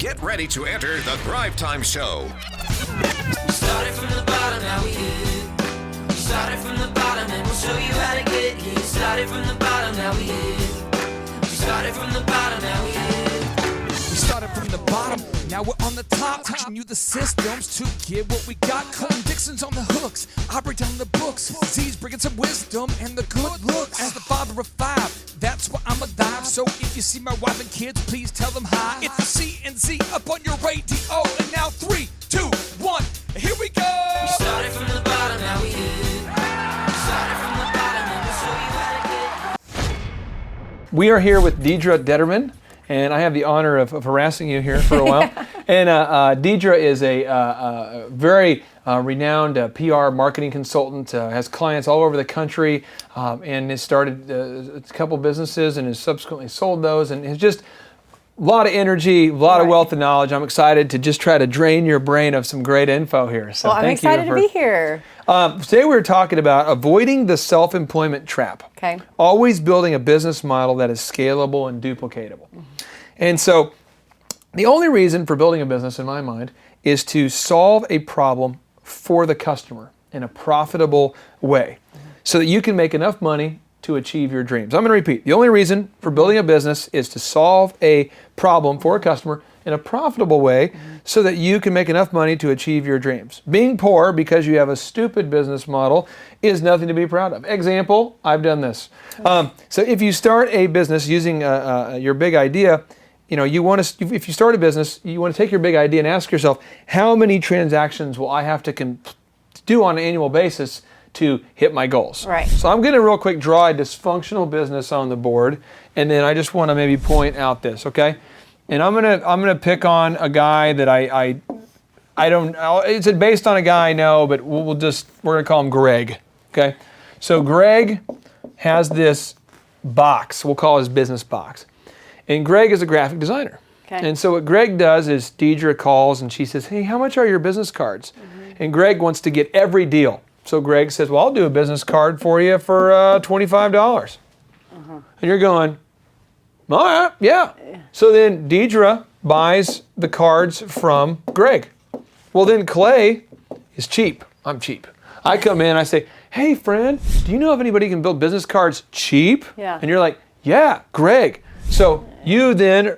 Get ready to enter the Thrivetime Show. We started from the bottom, now we here. We started from the bottom and we'll show you how to get here. Started from the bottom, now we here. We started from the bottom, now we here. We started from the bottom, now we're on the top. Teaching you the systems to get what we got. Colton Dixon's on the hooks, I break down the books. Z's bringing some wisdom and the good looks. As the father of five, that's why I'm a dive. So if you see my wife and kids, please tell them hi. It's the C&Z up on your radio. And now 3, 2, 1, here we go. We started from the bottom, now we here. We started from the bottom and we'll show you how to get. We are here with Deidre Detterman, and I have the honor of harassing you here for a while. And Deidre is a very renowned PR marketing consultant, has clients all over the country, and has started a couple businesses and has subsequently sold those, and has just a lot of energy, a lot of wealth and knowledge. I'm excited to just try to drain your brain of some great info here. So well, I'm excited to be here. Today we're talking about avoiding the self-employment trap. Okay. Always building a business model that is scalable and duplicatable. Mm-hmm. And so the only reason for building a business, in my mind, is to solve a problem for the customer in a profitable way so that you can make enough money to achieve your dreams. I'm going to repeat. The only reason for building a business is to solve a problem for a customer in a profitable way so that you can make enough money to achieve your dreams. Being poor because you have a stupid business model is nothing to be proud of. Example, I've done this. So if you start a business using your big idea, you know, if you start a business, you want to take your big idea and ask yourself, how many transactions will I have to do on an annual basis to hit my goals? Right. So I'm going to real quick draw a dysfunctional business on the board, and then I just want to maybe point out this, okay? And I'm gonna pick on a guy that I don't know. It's based on a guy I know, but we're gonna call him Greg, okay? So Greg has this box. We'll call his business box. And Greg is a graphic designer. Okay. And so what Greg does is Deidre calls and she says, hey, how much are your business cards? Mm-hmm. And Greg wants to get every deal. So Greg says, well, I'll do a business card for you for $25. Mm-hmm. And you're going, all right, yeah. So then Deidre buys the cards from Greg. Well, then Clay is cheap. I'm cheap. I come in, I say, hey, friend, do you know if anybody can build business cards cheap? Yeah. And you're like, yeah, Greg. So you then,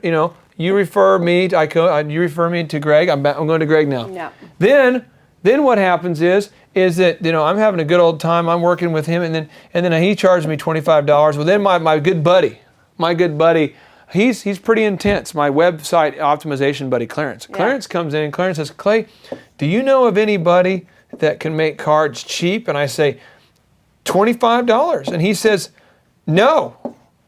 you refer me to Greg. I'm going to Greg now. Yeah. Then what happens is that I'm having a good old time. I'm working with him, and then he charged me $25. Well, then my good buddy, he's pretty intense. My website optimization buddy, Clarence. Yeah. Clarence comes in and Clarence says, Clay, do you know of anybody that can make cards cheap? And I say, $25. And he says, no.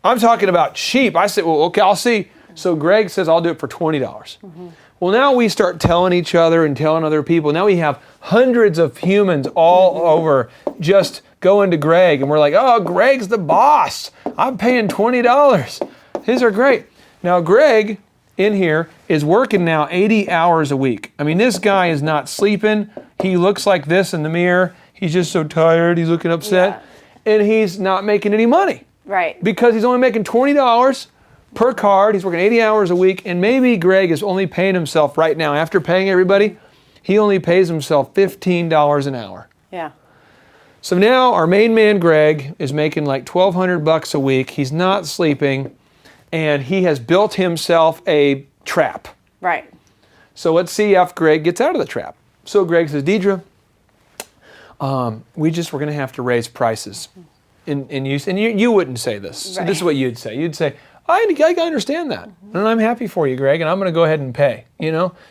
I'm talking about cheap. I said, well, okay, I'll see. So Greg says, I'll do it for $20. Mm-hmm. Well, now we start telling each other and telling other people. Now we have hundreds of humans all over just going to Greg. And we're like, oh, Greg's the boss. I'm paying $20. These are great. Now, Greg in here is working now 80 hours a week. I mean, this guy is not sleeping. He looks like this in the mirror. He's just so tired. He's looking upset. Yeah. And he's not making any money. Right. Because he's only making $20 per card. He's working 80 hours a week. And maybe Greg is only paying himself right now, after paying everybody, he only pays himself $15 an hour. Yeah. So now our main man, Greg, is making like $1,200 a week. He's not sleeping, and he has built himself a trap. Right. So let's see if Greg gets out of the trap. So Greg says, Deidre, we're going to have to raise prices. And you wouldn't say this. So this is what you'd say. You'd say, I understand that. Mm-hmm. And I'm happy for you, Greg, and I'm going to go ahead and pay.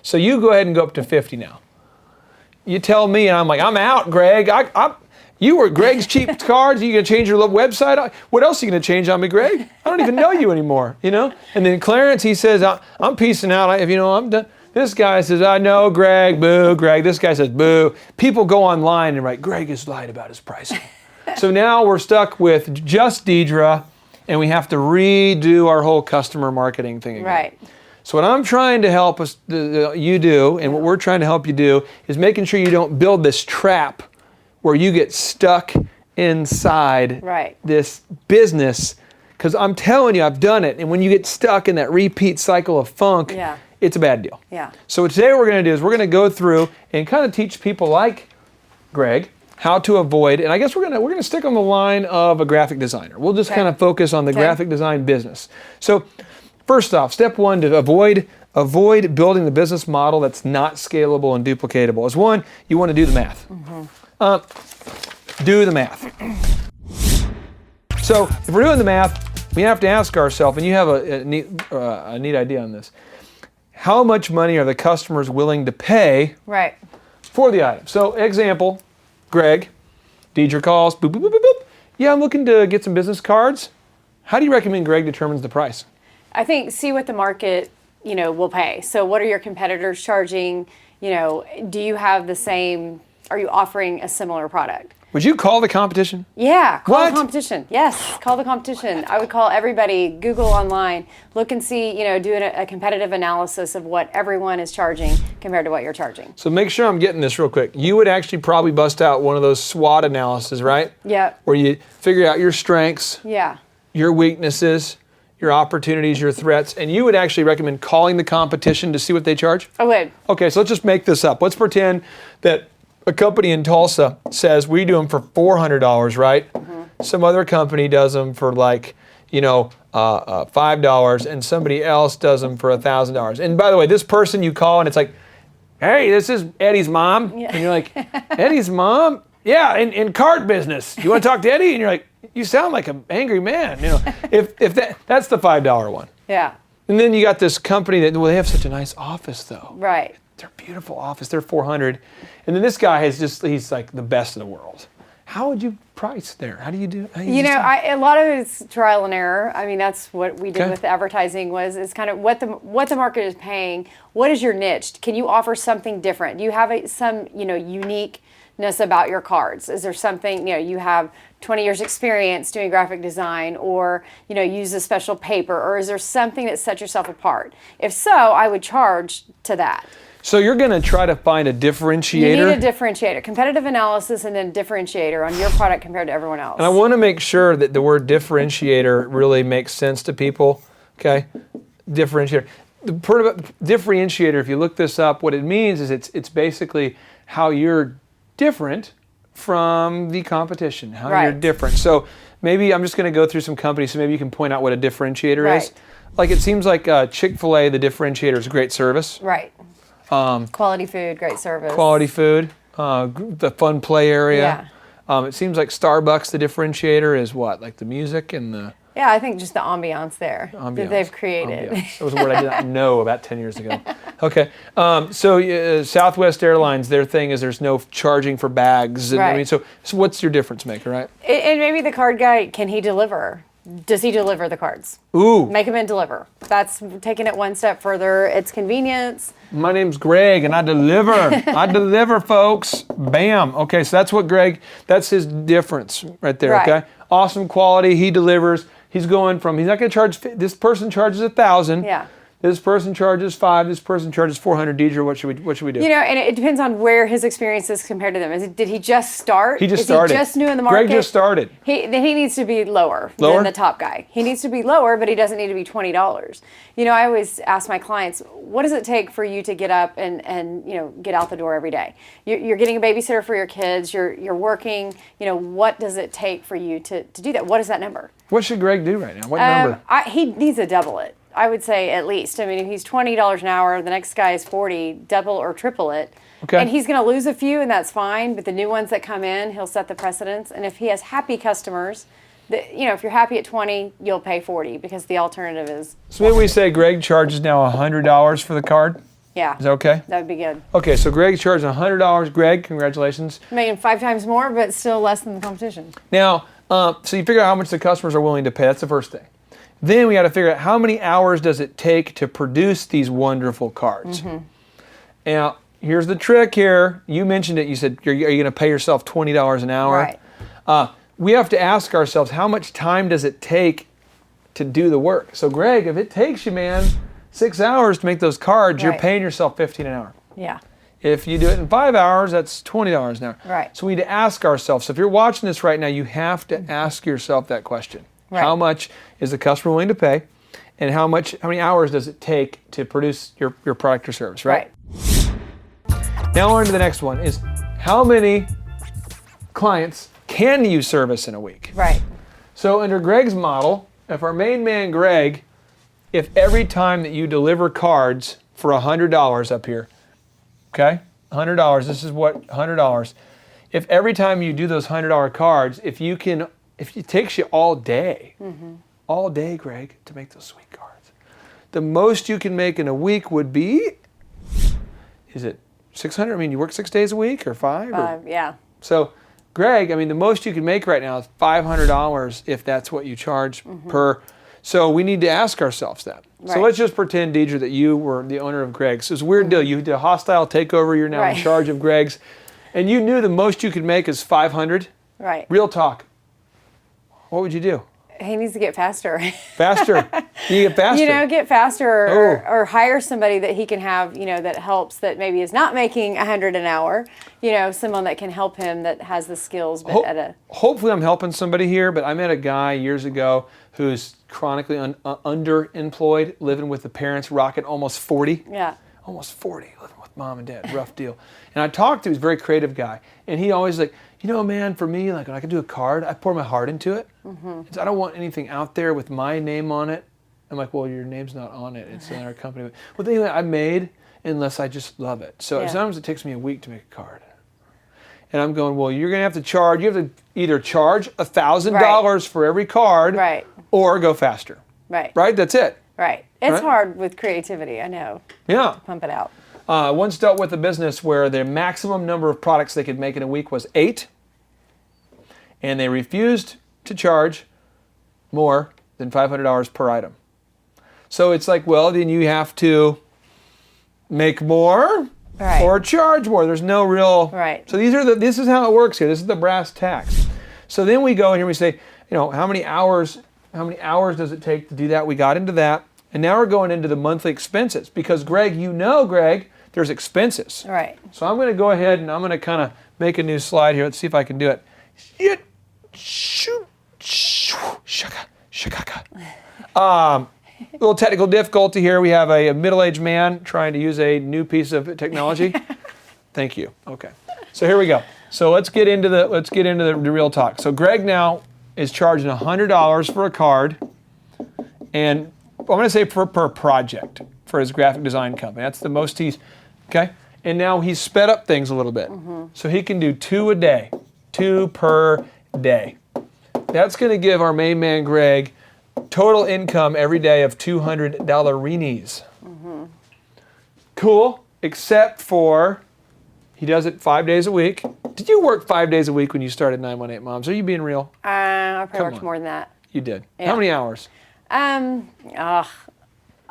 So you go ahead and go up to 50 now. You tell me, and I'm like, I'm out, Greg. You were Greg's cheap cards. Are you going to change your website? What else are you going to change on me, Greg? I don't even know you anymore, And then Clarence, he says, I'm peacing out. I'm done. This guy says, I know, Greg, boo, Greg. This guy says, boo. People go online and write, Greg has lied about his pricing. So now we're stuck with just Deidre, and we have to redo our whole customer marketing thing again. Right. So what I'm trying to help you do, and what we're trying to help you do, is making sure you don't build this trap where you get stuck inside this business Because I'm telling you, I've done it. And when you get stuck in that repeat cycle of funk, it's a bad deal. Yeah. So today what we're going to do is we're going to go through and kind of teach people like Greg how to avoid, and I guess we're going to stick on the line of a graphic designer. We'll just kind of focus on the graphic design business. So first off, step one to avoid building the business model that's not scalable and duplicatable is one, you want to do the math. Do the math. So if we're doing the math, we have to ask ourselves, and you have a neat idea on this, how much money are the customers willing to pay for the item? So example, Greg, Deidre calls, boop, boop, boop, boop, boop. Yeah, I'm looking to get some business cards. How do you recommend Greg determines the price? I think see what the market, will pay. So what are your competitors charging? Do you have the same, are you offering a similar product? Would you call the competition? Yeah, call What? the competition. Yes, call the competition. I would call everybody, Google online, look and see, do a competitive analysis of what everyone is charging compared to what you're charging. So make sure I'm getting this real quick. You would actually probably bust out one of those SWOT analyses, right? Yeah. Where you figure out your strengths, Yeah. your weaknesses, your opportunities, your threats, and you would actually recommend calling the competition to see what they charge? I would. Okay, so let's just make this up. Let's pretend that a company in Tulsa says we do them for $400, right? Some other company does them for like, $5, and somebody else does them for $1,000. And by the way, this person you call and it's like, hey, this is Eddie's mom. Yeah. And you're like, Eddie's mom? Yeah, in cart business. Do you want to talk to Eddie? And you're like, you sound like an angry man. If that's the $5 one. Yeah. And then you got this company that, well, they have such a nice office though. Right. Their beautiful office, they're $400. And then this guy he's like the best in the world. How would you price there? How do you do? A lot of it's trial and error. I mean, that's what we did with advertising is kind of what the market is paying. What is your niche? Can you offer something different? Do you have some, uniqueness about your cards? Is there something, you have 20 years experience doing graphic design or, use a special paper, or is there something that sets yourself apart? If so, I would charge to that. So you're going to try to find a differentiator? You need a differentiator, competitive analysis, and then differentiator on your product compared to everyone else. And I want to make sure that the word differentiator really makes sense to people, okay? Differentiator. The differentiator, if you look this up, what it means is it's basically how you're different from the competition, how you're different. So maybe I'm just going to go through some companies, so maybe you can point out what a differentiator is. Like it seems like Chick-fil-A, the differentiator is great service. Right. Quality food, great service. Quality food, the fun play area. Yeah. It seems like Starbucks, the differentiator is what? Like the music and the... Yeah, I think just the ambiance there that they've created. That was a word I did not know about 10 years ago. Okay. So Southwest Airlines, their thing is there's no charging for bags. And, right. I mean, so what's your difference maker, right? And maybe the card guy, can he deliver? Does he deliver the cards? Ooh. Make him and deliver. That's taking it one step further. It's convenience. My name's Greg, and I deliver. I deliver, folks. Bam. Okay, so that's his difference right there, okay? Awesome quality. He delivers. He's not going to charge, this person charges $1,000. Yeah. This person charges $5. This person charges $400. Deidre, what should we do? And it depends on where his experience is compared to them. Did he just start? He just started. He just new in the market? Greg just started. Then he needs to be lower than the top guy. He needs to be lower, but he doesn't need to be $20. I always ask my clients, what does it take for you to get up and get out the door every day? You're getting a babysitter for your kids. You're working. What does it take for you to do that? What is that number? What should Greg do right now? What number? He needs to double it. I would say at least. I mean, if he's $20 an hour, the next guy is $40, double or triple it. Okay. And he's going to lose a few, and that's fine. But the new ones that come in, he'll set the precedence. And if he has happy customers, if you're happy at 20, you'll pay 40 because the alternative is. So maybe we say Greg charges now $100 for the card. Yeah. Is that okay? That would be good. Okay, so Greg charges $100. Greg, congratulations. Making 5 times more, but still less than the competition. Now, so you figure out how much the customers are willing to pay. That's the first thing. Then we got to figure out how many hours does it take to produce these wonderful cards. Mm-hmm. Now, here's the trick here. You mentioned it. You said, are you going to pay yourself $20 an hour? Right. We have to ask ourselves, how much time does it take to do the work? So, Greg, if it takes you, 6 hours to make those cards, right. You're paying yourself $15 an hour. Yeah. If you do it in 5 hours, that's $20 an hour. Right. So we need to ask ourselves. So if you're watching this right now, you have to ask yourself that question. Right. How much is the customer willing to pay? And how many hours does it take to produce your product or service, right? Now on to the next one is how many clients can you service in a week? Right. So under Greg's model, if our main man Greg, if every time that you deliver cards for $100 up here, okay, $100, this is what, $100. If every time you do those $100 cards, if it takes you all day, Greg, to make those sweet cards, the most you can make in a week would be, is it 600? I mean, you work 6 days a week or 5? 5, yeah. So, Greg, I mean, the most you can make right now is $500 if that's what you charge per. So we need to ask ourselves that. So Right. let's just pretend, Deidre, that you were the owner of Greg's. So it's a weird deal. You did a hostile takeover. You're now in Right. charge of Greg's. And you knew the most you could make is 500. Right. Real talk. What would you do? He needs to get faster. Faster. You get faster. Get faster Oh. or hire somebody that he can have, that helps, that maybe is not making $100 an hour, someone that can help him that has the skills, but Hopefully I'm helping somebody here, but I met a guy years ago who's chronically underemployed, living with the parents, rocking almost 40. Yeah. Almost 40, living with mom and dad, rough deal. And I talked to him, he's a very creative guy. And he always man, for me, like when I can do a card, I pour my heart into it. I don't want anything out there with my name on it. I'm like, well, your name's not on it. It's in our company. Well, the thing that I made, unless I just love it. So sometimes it takes me a week to make a card. And I'm going, well, you're going to have to charge. You have to either charge $1,000 for every card, Right. or go faster. Right. Right? That's it. Right. It's Right? hard with creativity, I know. Yeah. Pump it out. Once dealt with a business where the maximum number of products they could make in a week was 8, and they refused to charge more than $500 per item. So it's like, well, then you have to make more Right. or charge more. There's no real. Right. So this is how it works here. This is the brass tacks. So then we go in here and we say, how many hours does it take to do that? We got into that. And now we're going into the monthly expenses because Greg, there's expenses. Right. So I'm going to go ahead and I'm going to kind of make a new slide here. Let's see if I can do it. Little technical difficulty here. We have a middle-aged man trying to use a new piece of technology. Thank you. Okay. So here we go. So let's get into the real talk. So Greg now is charging $100 for a card, and I'm going to say per project for his graphic design company. That's the most he's, okay? And now he's sped up things a little bit. So he can do 2 a day, 2 per day. That's going to give our main man Greg total income every day of $200. Cool, except for he does it 5 days a week. Did you work 5 days a week when you started 918 Moms? Are you being real? I probably worked on. more than that. You did. Yeah. How many hours? A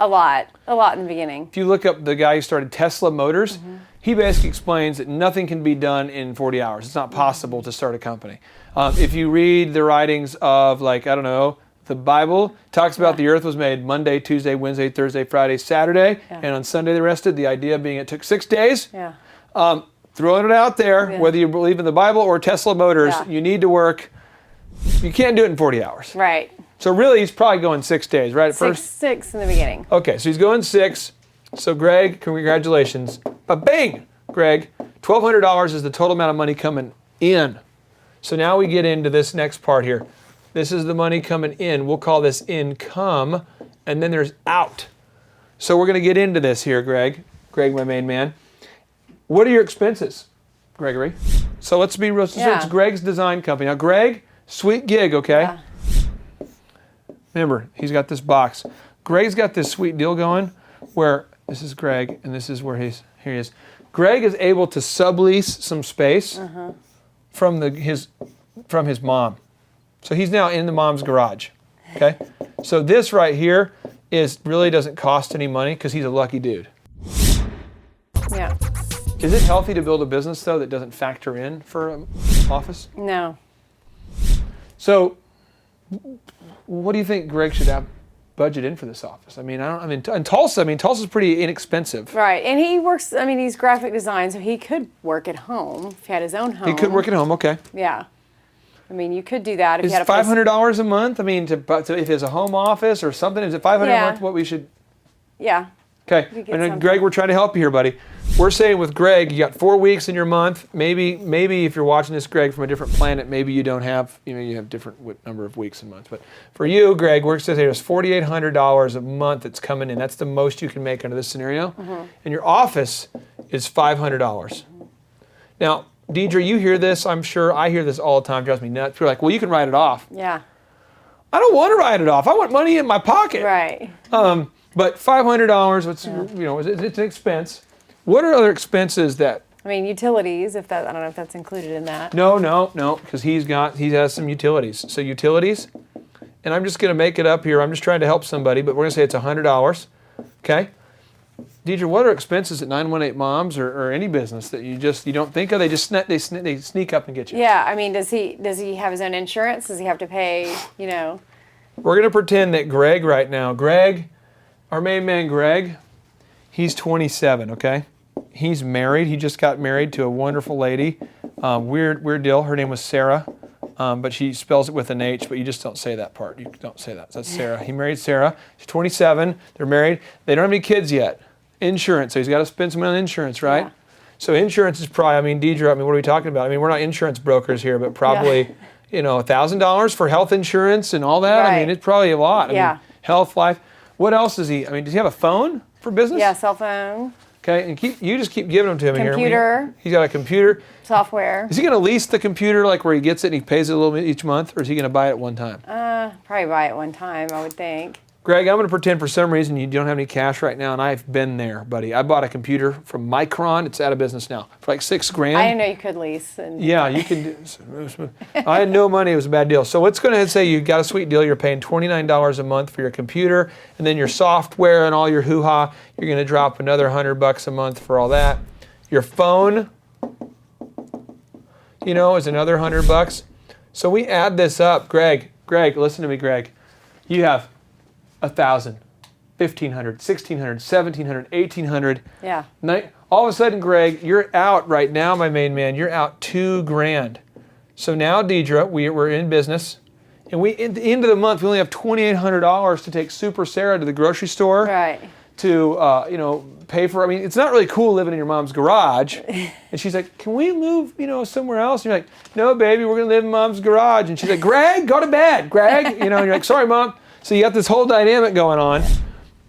lot in the beginning. If you look up the guy who started Tesla Motors, he basically explains that nothing can be done in 40 hours. It's not possible to start a company. If you read the writings of, the Bible, talks about the earth was made Monday, Tuesday, Wednesday, Thursday, Friday, Saturday, and on Sunday they rested. The idea being it took 6 days. Yeah. Throwing it out there, whether you believe in the Bible or Tesla Motors, you need to work. You can't do it in 40 hours. Right. So really, he's probably going 6 days, right? At first. 6 in the beginning. Okay, so he's going 6. So Greg, congratulations. But bang, Greg, $1,200 is the total amount of money coming in. So now we get into this next part here. This is the money coming in. We'll call this income, and then there's out. So we're going to get into this here, Greg. Greg, my main man. What are your expenses, Gregory? So let's be real. So it's Greg's design company. Now, Greg, sweet gig, okay? Yeah. Remember, he's got this box. Greg's got this sweet deal going where this is Greg, and this is where here he is. Greg is able to sublease some space from his mom. So he's now in the mom's garage, okay? So this right here really doesn't cost any money because he's a lucky dude. Yeah. Is it healthy to build a business, though, that doesn't factor in for an office? No. So what do you think Greg should have budget in for this office? In Tulsa, Tulsa's pretty inexpensive. Right. And he works, he's graphic design, so he could work at home if he had his own home. He could work at home, okay. Yeah. I mean, you could do that if Is you had a place. $500 a month? I mean, if it's a home office or something, is it $500 a month what we should? Yeah. Okay, You get and then something. Greg, we're trying to help you here, buddy. We're saying with Greg, you got 4 weeks in your month. Maybe if you're watching this, Greg, from a different planet, maybe you don't have, you have different number of weeks and months. But for you, Greg, we're saying there's $4,800 a month that's coming in. That's the most you can make under this scenario. And your office is $500. Now, Deidre, you hear this. I'm sure I hear this all the time. Drives me nuts. People are like, well, you can write it off. Yeah. I don't want to write it off. I want money in my pocket. Right. But $500, it's an expense. What are other expenses that? I mean, utilities. I don't know if that's included in that. No, because he has some utilities. So utilities, and I'm just going to make it up here. I'm just trying to help somebody, but we're going to say it's $100. Okay. Deidre, what are expenses at 918 Moms or any business that you don't think of? They sneak up and get you. Yeah. I mean, does he have his own insurance? Does he have to pay? We're going to pretend that Greg right now. Greg, our main man, Greg, he's 27. Okay. He's married. He just got married to a wonderful lady. Weird deal. Her name was Sarah, but she spells it with an H, but you just don't say that part. You don't say that. So that's Sarah. He married Sarah. She's 27. They're married. They don't have any kids yet. Insurance. So he's got to spend some money on insurance, right? Yeah. So insurance is probably, Deidre, what are we talking about? We're not insurance brokers here, but probably, $1,000 for health insurance and all that. Right. It's probably a lot. Yeah. Health, life. What else does he have a phone for business? Yeah, cell phone, Okay, and you just keep giving them to him here. Computer. He's got a computer. software. Is he going to lease the computer like where he gets it and he pays it a little bit each month, or is he going to buy it at one time? Probably buy it one time, I would think. Greg, I'm going to pretend for some reason you don't have any cash right now, and I've been there, buddy. I bought a computer from Micron. It's out of business now for like $6,000. I didn't know you could lease. Yeah, you can do. I had no money. It was a bad deal. So let's go ahead and say you got a sweet deal. You're paying $29 a month for your computer, and then your software and all your hoo-ha. You're going to drop another $100 a month for all that. Your phone, is another $100. So we add this up, Greg, listen to me, Greg. You have 1,000, 1,500, 1,600, 1,700, 1,800. Yeah. All of a sudden, Greg, you're out right now, my main man. You're out $2,000. So now, Deidre, we're in business, and at the end of the month, we only have $2,800 to take Super Sarah to the grocery store. Right. To pay for. It's not really cool living in your mom's garage. And she's like, "Can we move, somewhere else?" And you're like, "No, baby, we're gonna live in mom's garage." And she's like, "Greg, go to bed, Greg." And you're like, "Sorry, mom." So you got this whole dynamic going on,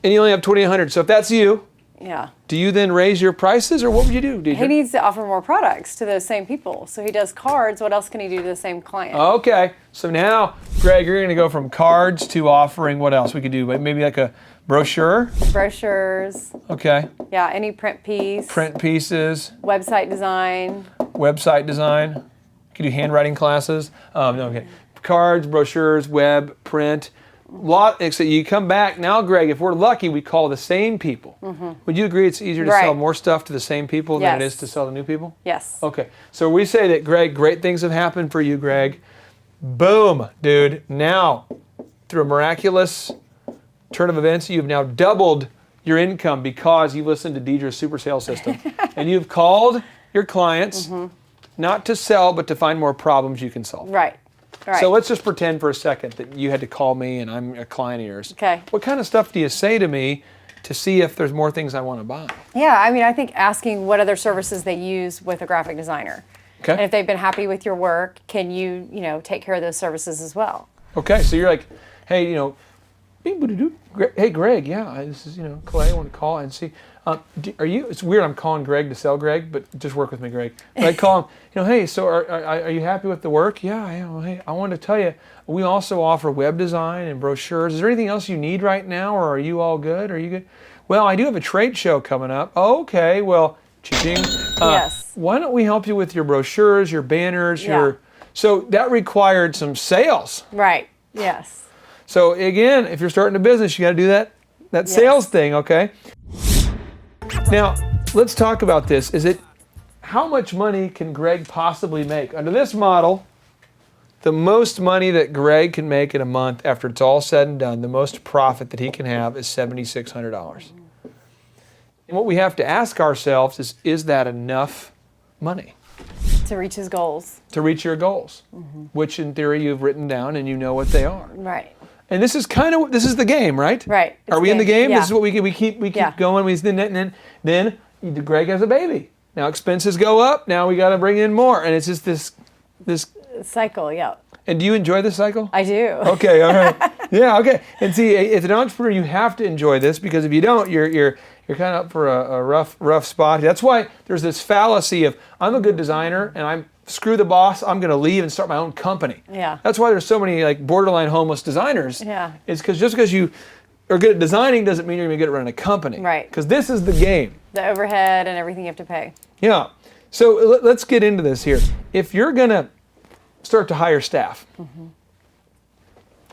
and you only have $2,800. So if that's you, Yeah. do you then raise your prices, or what would you do, Deidre? He needs to offer more products to those same people. So he does cards. What else can he do to the same client? Okay. So now, Greg, you're going to go from cards to offering what else we could do? Maybe like a brochure? Brochures. Okay. Yeah, any print piece. Print pieces, Website design. website design. You could do handwriting classes. No, okay. Cards, brochures, web, print. So you come back now, Greg. If we're lucky, we call the same people. Mm-hmm. Would you agree it's easier to Right. sell more stuff to the same people than it Yes. is to sell to new people? Yes. Okay. So we say that, Greg, great things have happened for you, Greg. Boom, dude. Now, through a miraculous turn of events, you've now doubled your income because you listened to Deidre's super sales system. And you've called your clients not to sell, but to find more problems you can solve. Right. Right. So let's just pretend for a second that you had to call me and I'm a client of yours. Okay. What kind of stuff do you say to me to see if there's more things I want to buy? Yeah, I think asking what other services they use with a graphic designer. Okay. And if they've been happy with your work, can you, take care of those services as well? Okay, so you're like, hey, hey, Greg, yeah, this is, Clay, I want to call and see. It's weird I'm calling Greg to sell Greg, but just work with me, Greg. But I call him, hey, so are you happy with the work? Yeah, I am. Hey, I wanted to tell you, we also offer web design and brochures. Is there anything else you need right now, or are you all good? Are you good? Well, I do have a trade show coming up. Okay, well, ching. Yes. Why don't we help you with your brochures, your banners, Yeah. So that required some sales. Right. Yes. So again, if you're starting a business, you got to do that Yes. sales thing, okay? Now, let's talk about this. How much money can Greg possibly make? Under this model, the most money that Greg can make in a month after it's all said and done, the most profit that he can have is $7,600. And what we have to ask ourselves is that enough money? To reach his goals. To reach your goals, which in theory you've written down and you know what they are. Right. And this is the game, right? Right. Are we in the game? Yeah. This is what we keep Yeah. going. Then Greg has a baby. Now expenses go up. Now we got to bring in more, and it's just this. Cycle, yeah. And do you enjoy this cycle? I do. Okay, all right. Yeah, okay. And see, as an entrepreneur, you have to enjoy this, because if you don't, you're kind of up for a rough spot. That's why there's this fallacy of, I'm a good designer and screw the boss, I'm going to leave and start my own company. Yeah. That's why there's so many like borderline homeless designers. Yeah. It's because just because you are good at designing doesn't mean you're going to be good at running a company. Right. Because this is the game. The overhead and everything you have to pay. Yeah. So let's get into this here. If you're going to start to hire staff,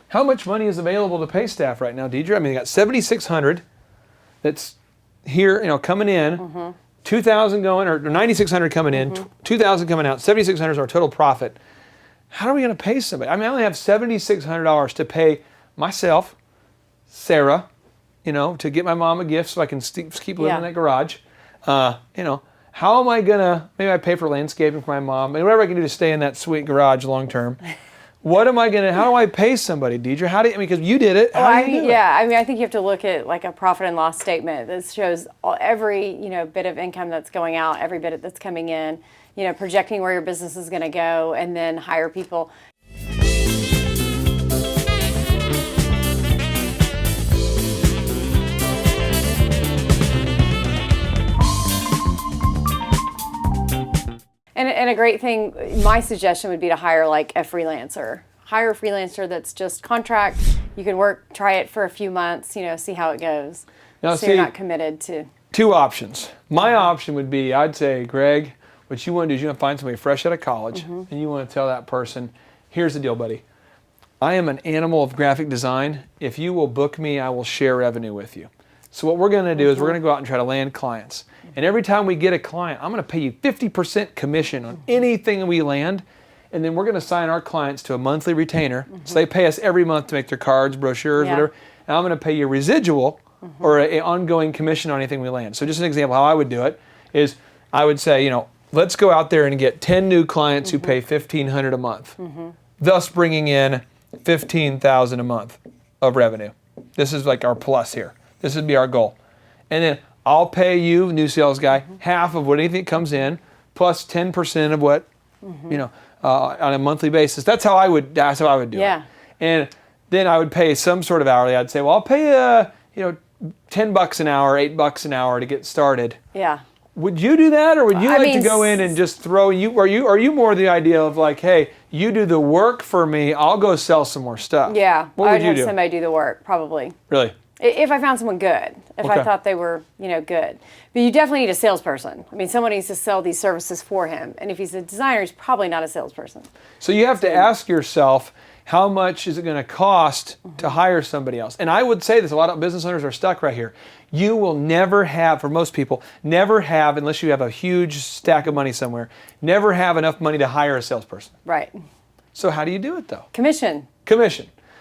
how much money is available to pay staff right now, Deidre? I mean, you got 7,600 that's here, coming in, 2,000 going, or 9,600 coming in, 2,000 coming out, 7,600 is our total profit. How are we going to pay somebody? I mean, I only have $7,600 to pay myself, Sarah, to get my mom a gift so I can keep living in that garage. How am I going to, maybe I pay for landscaping for my mom, and whatever I can do to stay in that sweet garage long term. How do I pay somebody, Deidre? Because you did it. How do you do it? I think you have to look at like a profit and loss statement that shows every, bit of income that's going out, every bit that's coming in, projecting where your business is going to go, and then hire people. And a great thing, my suggestion would be to hire like a freelancer. Hire a freelancer that's just contract. You can try it for a few months, see how it goes. Now, so you're not committed to. Two options. My option would be, I'd say, Greg, what you want to do is you want to find somebody fresh out of college, and you want to tell that person, here's the deal, buddy. I am an animal of graphic design. If you will book me, I will share revenue with you. So what we're going to do is we're going to go out and try to land clients. And every time we get a client, I'm going to pay you 50% commission on anything we land. And then we're going to sign our clients to a monthly retainer. So they pay us every month to make their cards, brochures, whatever. And I'm going to pay you a residual or an ongoing commission on anything we land. So just an example how I would do it is I would say, let's go out there and get 10 new clients who pay $1,500 a month, thus bringing in $15,000 a month of revenue. This is like our plus here. This would be our goal. And then I'll pay you, new sales guy, half of what anything that comes in, plus 10% of what, on a monthly basis. That's how I would do it. And then I would pay some sort of hourly. I'd say, well, I'll pay $10 an hour, $8 an hour to get started. Yeah. Would you do that, or would you to go in and just throw you? Are you more the idea of like, hey, you do the work for me, I'll go sell some more stuff? Yeah. What would you have do? Somebody do the work, probably. Really? If I found someone good, if I thought they were, good. But you definitely need a salesperson. I mean, someone needs to sell these services for him. And if he's a designer, he's probably not a salesperson. So you have to ask yourself, how much is it going to cost to hire somebody else? And I would say this, a lot of business owners are stuck right here. You will never have, for most people, unless you have a huge stack of money somewhere, never have enough money to hire a salesperson. Right. So how do you do it though? Commission.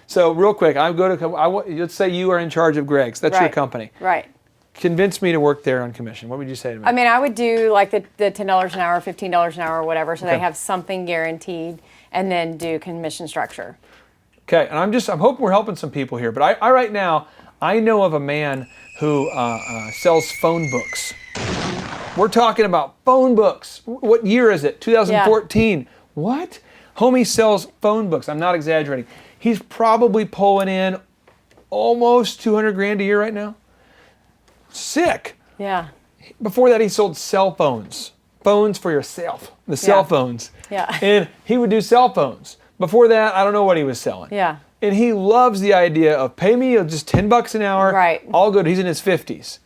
So real quick, let's say you are in charge of Greg's. That's your company. Right. Convince me to work there on commission. What would you say to me? I mean, I would do like the $10 an hour, $15 an hour, or whatever, so they have something guaranteed, and then do commission structure. Okay, and I'm hoping we're helping some people here. But I right now, I know of a man who sells phone books. We're talking about phone books. What year is it? 2014. Yeah. What? Homie sells phone books. I'm not exaggerating. He's probably pulling in almost $200,000 a year right now. Sick. Yeah. Before that, he sold cell phones. Phones for yourself. The cell phones. Yeah. And he would do cell phones. Before that, I don't know what he was selling. Yeah. And he loves the idea of pay me just $10 an hour. Right. All good. He's in his 50s.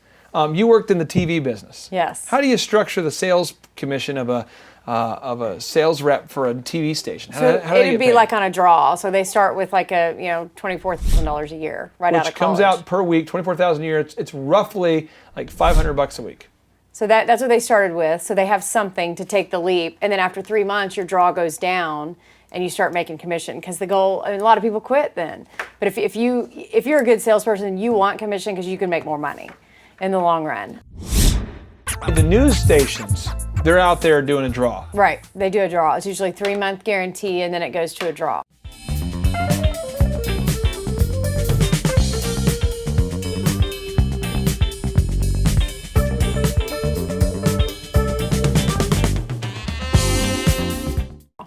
You worked in the TV business. Yes. How do you structure the sales commission of a sales rep for a TV station? How it would be like on a draw. So they start with like a $24,000 a year out of college. Which comes out per week, $24,000 a year. It's roughly like $500 a week. So that's what they started with. So they have something to take the leap, and then after 3 months, your draw goes down, and you start making commission. Because the goal, a lot of people quit then. But if you're a good salesperson, you want commission because you can make more money in the long run. The news stations they're out there doing a draw. Right. They do a draw. It's usually 3-month guarantee, and then it goes to a draw.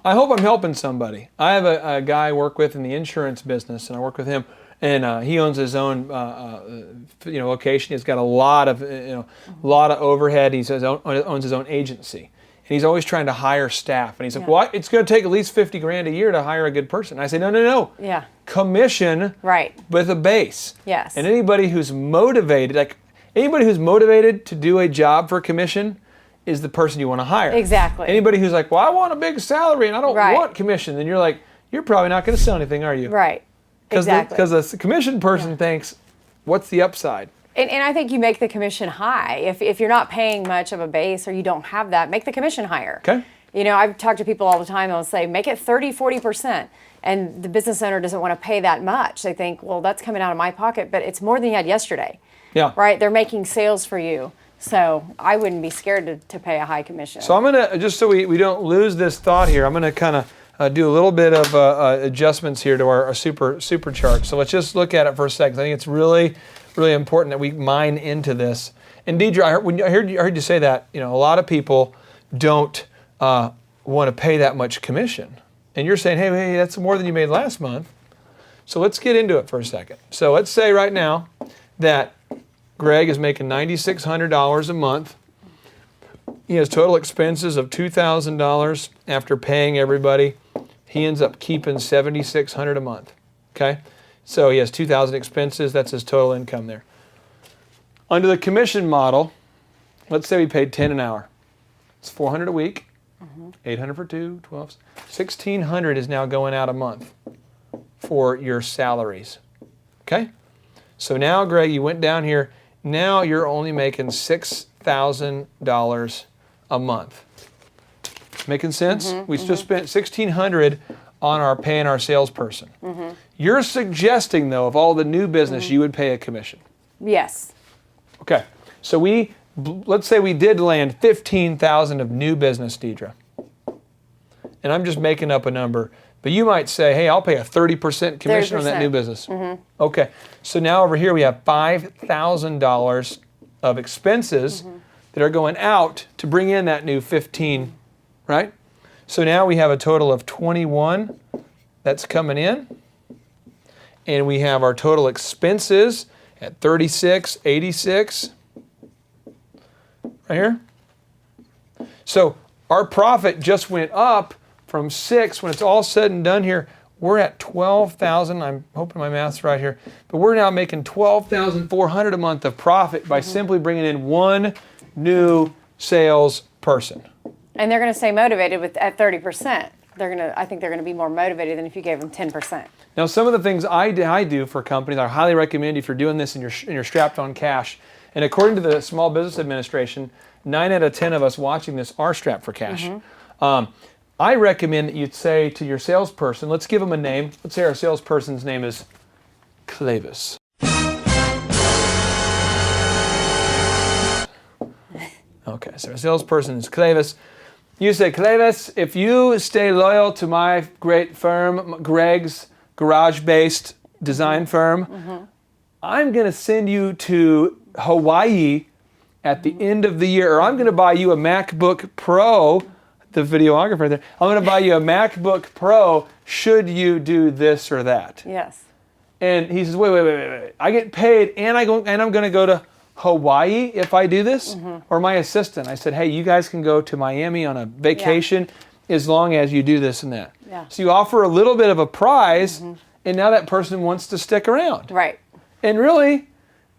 I hope I'm helping somebody. I have a guy I work with in the insurance business, and I work with him, and he owns his own, location. He's got a lot of, overhead. He owns his own agency, and he's always trying to hire staff. And he's like, "Well, it's going to take at least $50,000 a year to hire a good person." I say, "No. Yeah. Commission. Right. With a base. Yes. And anybody who's motivated, to do a job for commission, is the person you want to hire. Exactly. Anybody who's like, well, I want a big salary and I don't Right. want commission, then you're like, you're probably not going to sell anything, are you? Right. Exactly. Because the commission person thinks, what's the upside? And I think you make the commission high. If you're not paying much of a base or you don't have that, make the commission higher. Okay. I've talked to people all the time, they'll say, make it 30, 40%. And the business owner doesn't want to pay that much. They think, well, that's coming out of my pocket, but it's more than you had yesterday. Yeah. Right? They're making sales for you. So I wouldn't be scared to pay a high commission. So I'm going to, just so we don't lose this thought here, I'm going to kind of do a little bit of adjustments here to our super chart. So let's just look at it for a second. I think it's really, really important that we mine into this. And Deidre, I heard you say that, a lot of people don't want to pay that much commission. And you're saying, hey, that's more than you made last month. So let's get into it for a second. So let's say right now that Greg is making $9,600 a month. He has total expenses of $2,000 after paying everybody. He ends up keeping $7,600 a month. Okay? So he has $2,000 expenses. That's his total income there. Under the commission model, let's say we paid $10 an hour. It's $400 a week. $800 for 2, 12. $1,600 is now going out a month for your salaries. Okay? So now, Greg, you went down here. Now you're only making $6,000 a month. Making sense? We just spent $1,600 on paying our salesperson. You're suggesting, though, of all the new business, you would pay a commission. Yes. Okay. So let's say we did land $15,000 of new business, Deidre. And I'm just making up a number. But you might say, hey, I'll pay a 30% commission on that new business. Okay. So now over here we have $5,000 of expenses that are going out to bring in that new 15, right? So now we have a total of 21 that's coming in. And we have our total expenses at 36.86 right here. So our profit just went up from 6, when it's all said and done here, we're at 12,000. I'm hoping my math's right here, but we're now making 12,400 a month of profit by simply bringing in one new sales person. And they're going to stay motivated at 30%. I think they're going to be more motivated than if you gave them 10%. Now, some of the things I do for companies, I highly recommend if you're doing this and you're strapped on cash. And according to the Small Business Administration, 9 out of 10 of us watching this are strapped for cash. I recommend that you'd say to your salesperson, let's give them a name. Let's say our salesperson's name is Clavis. Okay, so our salesperson is Clavis. You say, Clavis, if you stay loyal to my great firm, Greg's garage-based design firm, I'm going to send you to Hawaii at the end of the year, or I'm going to buy you a MacBook Pro, the videographer there, I'm going to buy you a MacBook Pro should you do this or that. Yes. And he says, wait. I get paid and I'm going to go to Hawaii if I do this? Or my assistant. I said, hey, you guys can go to Miami on a vacation as long as you do this and that. Yeah. So you offer a little bit of a prize and now that person wants to stick around. Right. And really,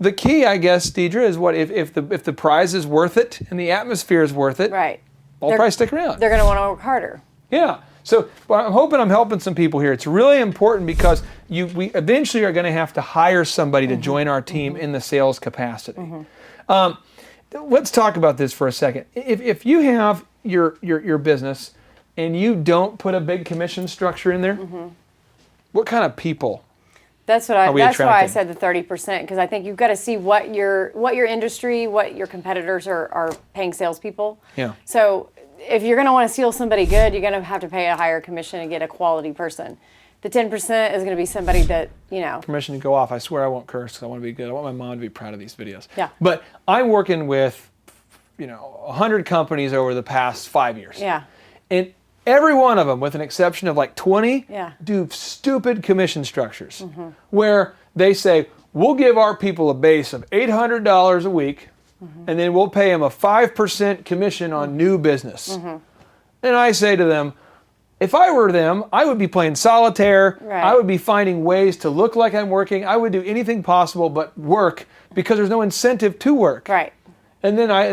the key, I guess, Deidre, is what if the prize is worth it and the atmosphere is worth it, Right. I'll probably stick around. They're going to want to work harder. Yeah. So well, I'm hoping I'm helping some people here. It's really important because we eventually are going to have to hire somebody to join our team in the sales capacity. Let's talk about this for a second. If you have your business and you don't put a big commission structure in there, what kind of people That's what are we that's why I attracting? said the 30%, because I think you've got to see what your industry, what your competitors are paying salespeople. Yeah. So if you're going to want to steal somebody good, you're going to have to pay a higher commission and get a quality person. The 10% is going to be somebody that, Permission to go off. I swear I won't curse because I want to be good. I want my mom to be proud of these videos. Yeah. But I'm working with, 100 companies over the past 5 years. Yeah. And every one of them, with an exception of like 20, Yeah. do stupid commission structures where they say, we'll give our people a base of $800 a week and then we'll pay them a 5% commission on new business. And I say to them, if I were them, I would be playing solitaire. Right. I would be finding ways to look like I'm working. I would do anything possible but work because there's no incentive to work. Right. And then I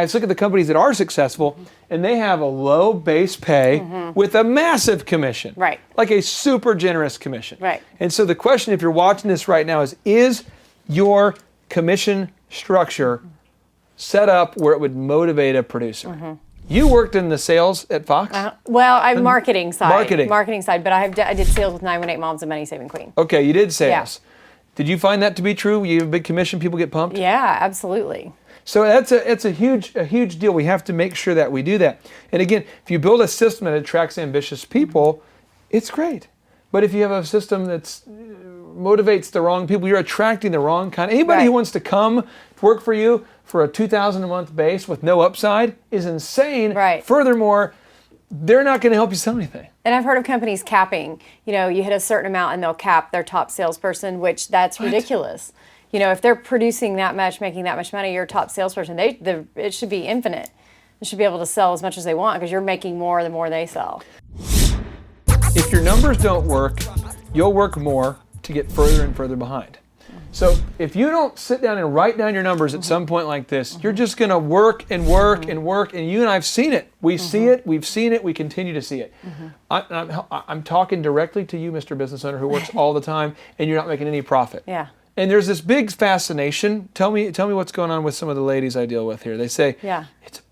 look at the companies that are successful, and they have a low base pay with a massive commission. Right. Like a super generous commission. Right. And so the question, if you're watching this right now, is your commission structure set up where it would motivate a producer? You worked in the sales at Fox? Well, I'm marketing side. Marketing side, but I did sales with 918 Moms and Money Saving Queen. Okay, you did sales. Did you find that to be true? You have a big commission, people get pumped? Yeah, absolutely. So it's a huge deal. We have to make sure that we do that. And again, if you build a system that attracts ambitious people, it's great. But if you have a system that motivates the wrong people, you're attracting the wrong kind. Anybody who wants to come work for you for a $2,000 a month base with no upside is insane. Right. Furthermore, they're not going to help you sell anything. And I've heard of companies capping. You hit a certain amount and they'll cap their top salesperson, which that's ridiculous. If they're producing that much, making that much money, your top salesperson, it should be infinite. They should be able to sell as much as they want because you're making more the more they sell. If your numbers don't work, you'll work more to get further and further behind. So if you don't sit down and write down your numbers at some point like this, you're just going to work and work and work. And you and I have seen it. We see it. We've seen it. We continue to see it. I'm talking directly to you, Mr. Business Owner, who works all the time, and you're not making any profit. Yeah. And there's this big fascination. Tell me what's going on with some of the ladies I deal with here. They say,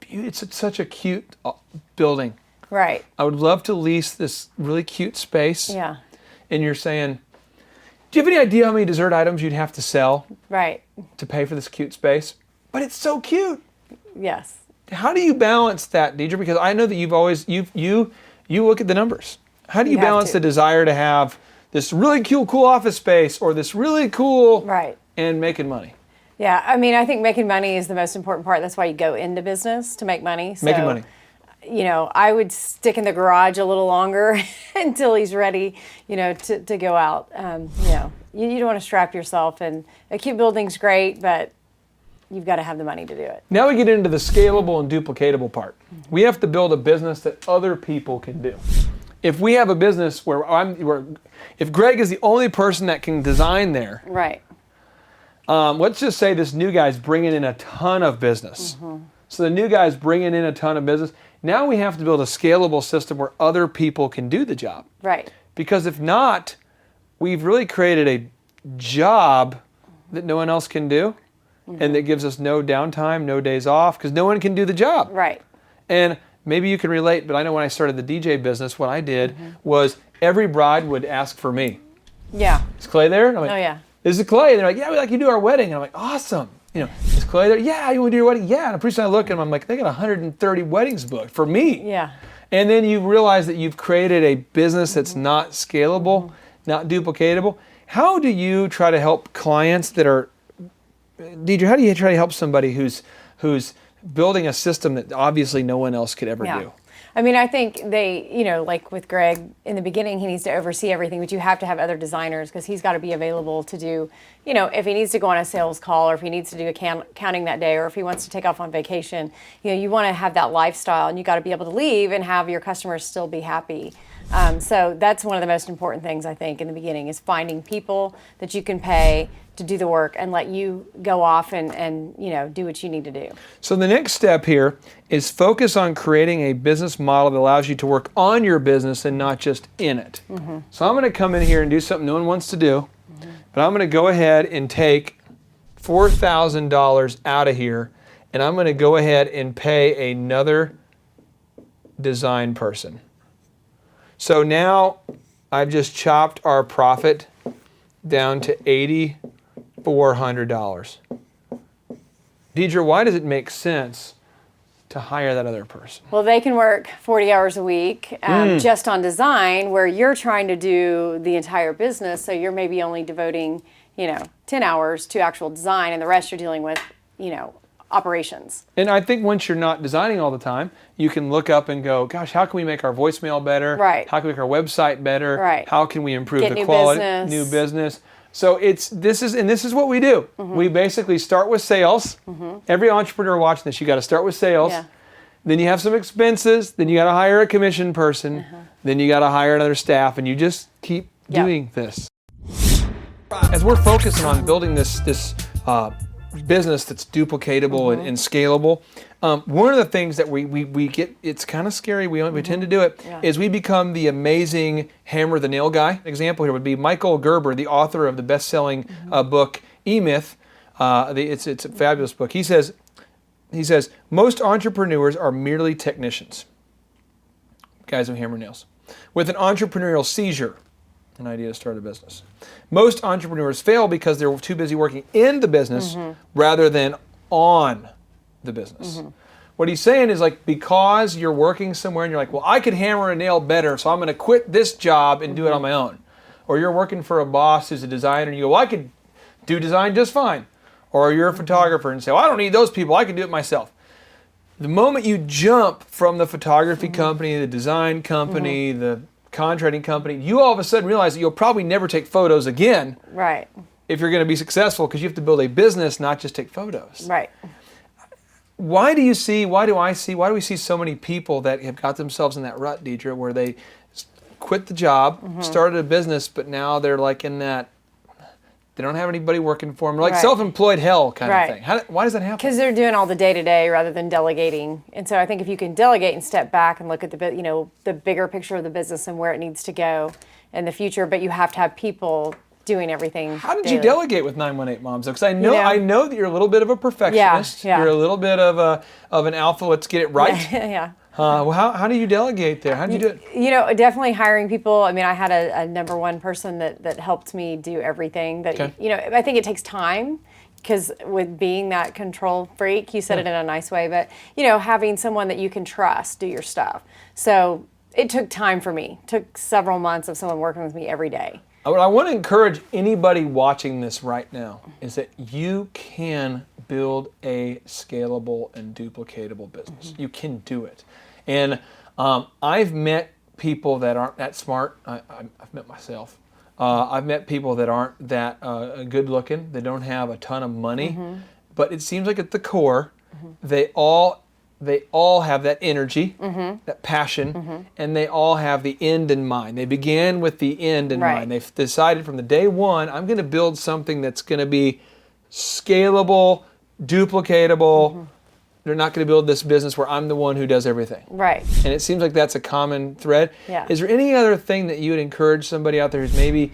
it's such a cute building. Right. I would love to lease this really cute space. Yeah. And you're saying, do you have any idea how many dessert items you'd have to sell Right. to pay for this cute space? But it's so cute. Yes. How do you balance that, Deidre? Because I know that you look at the numbers. How do you balance the desire to have this really cool office space or this really cool and making money? Yeah, I mean, I think making money is the most important part. That's why you go into business, to make money. So, making money. I would stick in the garage a little longer until he's ready, to go out. You don't want to strap yourself. And a cute building's great, but you've got to have the money to do it. Now we get into the scalable and duplicatable part. We have to build a business that other people can do. If we have a business where if Greg is the only person that can design there, right? Let's just say this new guy's bringing in a ton of business. So the new guy's bringing in a ton of business. Now we have to build a scalable system where other people can do the job. Right. Because if not, we've really created a job that no one else can do, and that gives us no downtime, no days off, because no one can do the job. Right. And maybe you can relate, but I know when I started the DJ business, what I did was every bride would ask for me. Yeah. Is Clay there? And I'm like, Oh, yeah. This is Clay. And they're like, yeah, we like you do our wedding. And I'm like, awesome. Is Clay there? Yeah, you want to do your wedding? Yeah. And pretty soon I look and I'm like, they got 130 weddings booked for me. Yeah. And then you realize that you've created a business that's not scalable, not duplicatable. How do you try to help clients that are, Deidre, how do you try to help somebody who's building a system that obviously no one else could ever do? I mean, I think they, like with Greg, in the beginning, he needs to oversee everything, but you have to have other designers because he's got to be available to do, if he needs to go on a sales call or if he needs to do accounting that day or if he wants to take off on vacation, you want to have that lifestyle and you got to be able to leave and have your customers still be happy. So that's one of the most important things, I think, in the beginning is finding people that you can pay to do the work and let you go off and do what you need to do. So the next step here is focus on creating a business model that allows you to work on your business and not just in it. So I'm going to come in here and do something no one wants to do, but I'm going to go ahead and take $4,000 out of here and I'm going to go ahead and pay another design person. So now I've just chopped our profit down to $8,400. Deidre, why does it make sense to hire that other person? Well, they can work 40 hours a week just on design, where you're trying to do the entire business. So you're maybe only devoting, 10 hours to actual design, and the rest you're dealing with, operations. And I think once you're not designing all the time, you can look up and go, gosh, how can we make our voicemail better? Right. How can we make our website better? Right. How can we improve Get the new quality? business. New business. So this is what we do. We basically start with sales. Every entrepreneur watching this, you got to start with sales. Yeah. Then you have some expenses. Then you got to hire a commission person. Then you got to hire another staff, and you just keep doing this. As we're focusing on building this business that's duplicatable and scalable, one of the things that we get, it's kind of scary, we tend to do it, is we become the amazing hammer the nail guy. An example here would be Michael Gerber, the author of the best-selling book E-Myth. It's a fabulous book. He says, most entrepreneurs are merely technicians, guys who hammer nails, with an entrepreneurial seizure, an idea to start a business. Most entrepreneurs fail because they're too busy working in the business rather than on the business. What he's saying is, like, because you're working somewhere and you're like, well, I could hammer a nail better, so I'm going to quit this job and do it on my own. Or you're working for a boss who's a designer and you go, well, I could do design just fine. Or you're a photographer and say, well, I don't need those people, I can do it myself. The moment you jump from the photography company, the design company, the contracting company, you all of a sudden realize that you'll probably never take photos again. Right. If you're going to be successful, because you have to build a business, not just take photos. Right. Why do we see so many people that have got themselves in that rut, Deidre, where they quit the job, started a business, but now they're like in that, they don't have anybody working for them, like self-employed hell kind of thing. Why does that happen? Because they're doing all the day-to-day rather than delegating. And so I think if you can delegate and step back and look at the bigger picture of the business and where it needs to go in the future, but you have to have people doing everything. How did you delegate with 918 Moms? Because I know that you're a little bit of a perfectionist. Yeah. You're a little bit of an alpha. Let's get it right. Yeah. Well, how do you delegate there? How do you do it? Definitely hiring people. I mean, I had a number one person that helped me do everything. That I think it takes time, because with being that control freak, you said it in a nice way, but having someone that you can trust do your stuff. So it took time for me. It took several months of someone working with me every day. What I want to encourage anybody watching this right now is that you can build a scalable and duplicatable business. You can do it. And I've met people that aren't that smart. I've met myself. I've met people that aren't that good looking. They don't have a ton of money. But it seems like at the core, they all have that energy, that passion, and they all have the end in mind. They began with the end in mind. They've decided from the day one, I'm going to build something that's going to be scalable, duplicatable. They're not going to build this business where I'm the one who does everything. Right. And it seems like that's a common thread. Yeah. Is there any other thing that you would encourage somebody out there who's maybe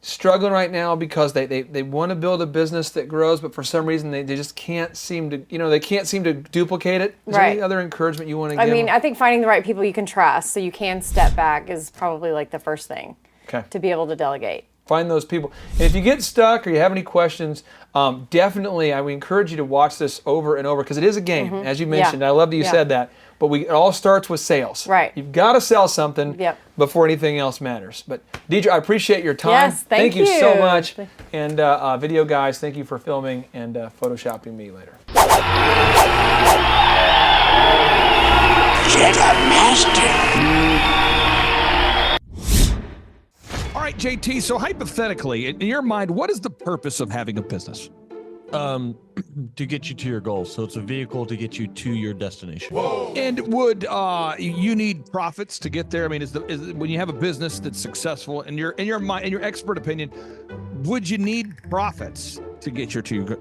struggling right now because they want to build a business that grows, but for some reason they just can't seem to, they can't seem to duplicate it? Is there any other encouragement you want to give? I mean, I think finding the right people you can trust so you can step back is probably like the first thing to be able to delegate. Find those people. And if you get stuck or you have any questions, definitely I would encourage you to watch this over and over, because it is a game, as you mentioned. I love that you said that. But it all starts with sales. Right. You've got to sell something before anything else matters. But Deidre, I appreciate your time. Yes, thank you so much. And video guys, thank you for filming and photoshopping me later. Jedi Master. All right, JT, so hypothetically, in your mind, what is the purpose of having a business? To get you to your goals. So it's a vehicle to get you to your destination. Whoa. And would you need profits to get there? I mean, is when you have a business that's successful, in your mind, in your expert opinion, would you need profits to get you to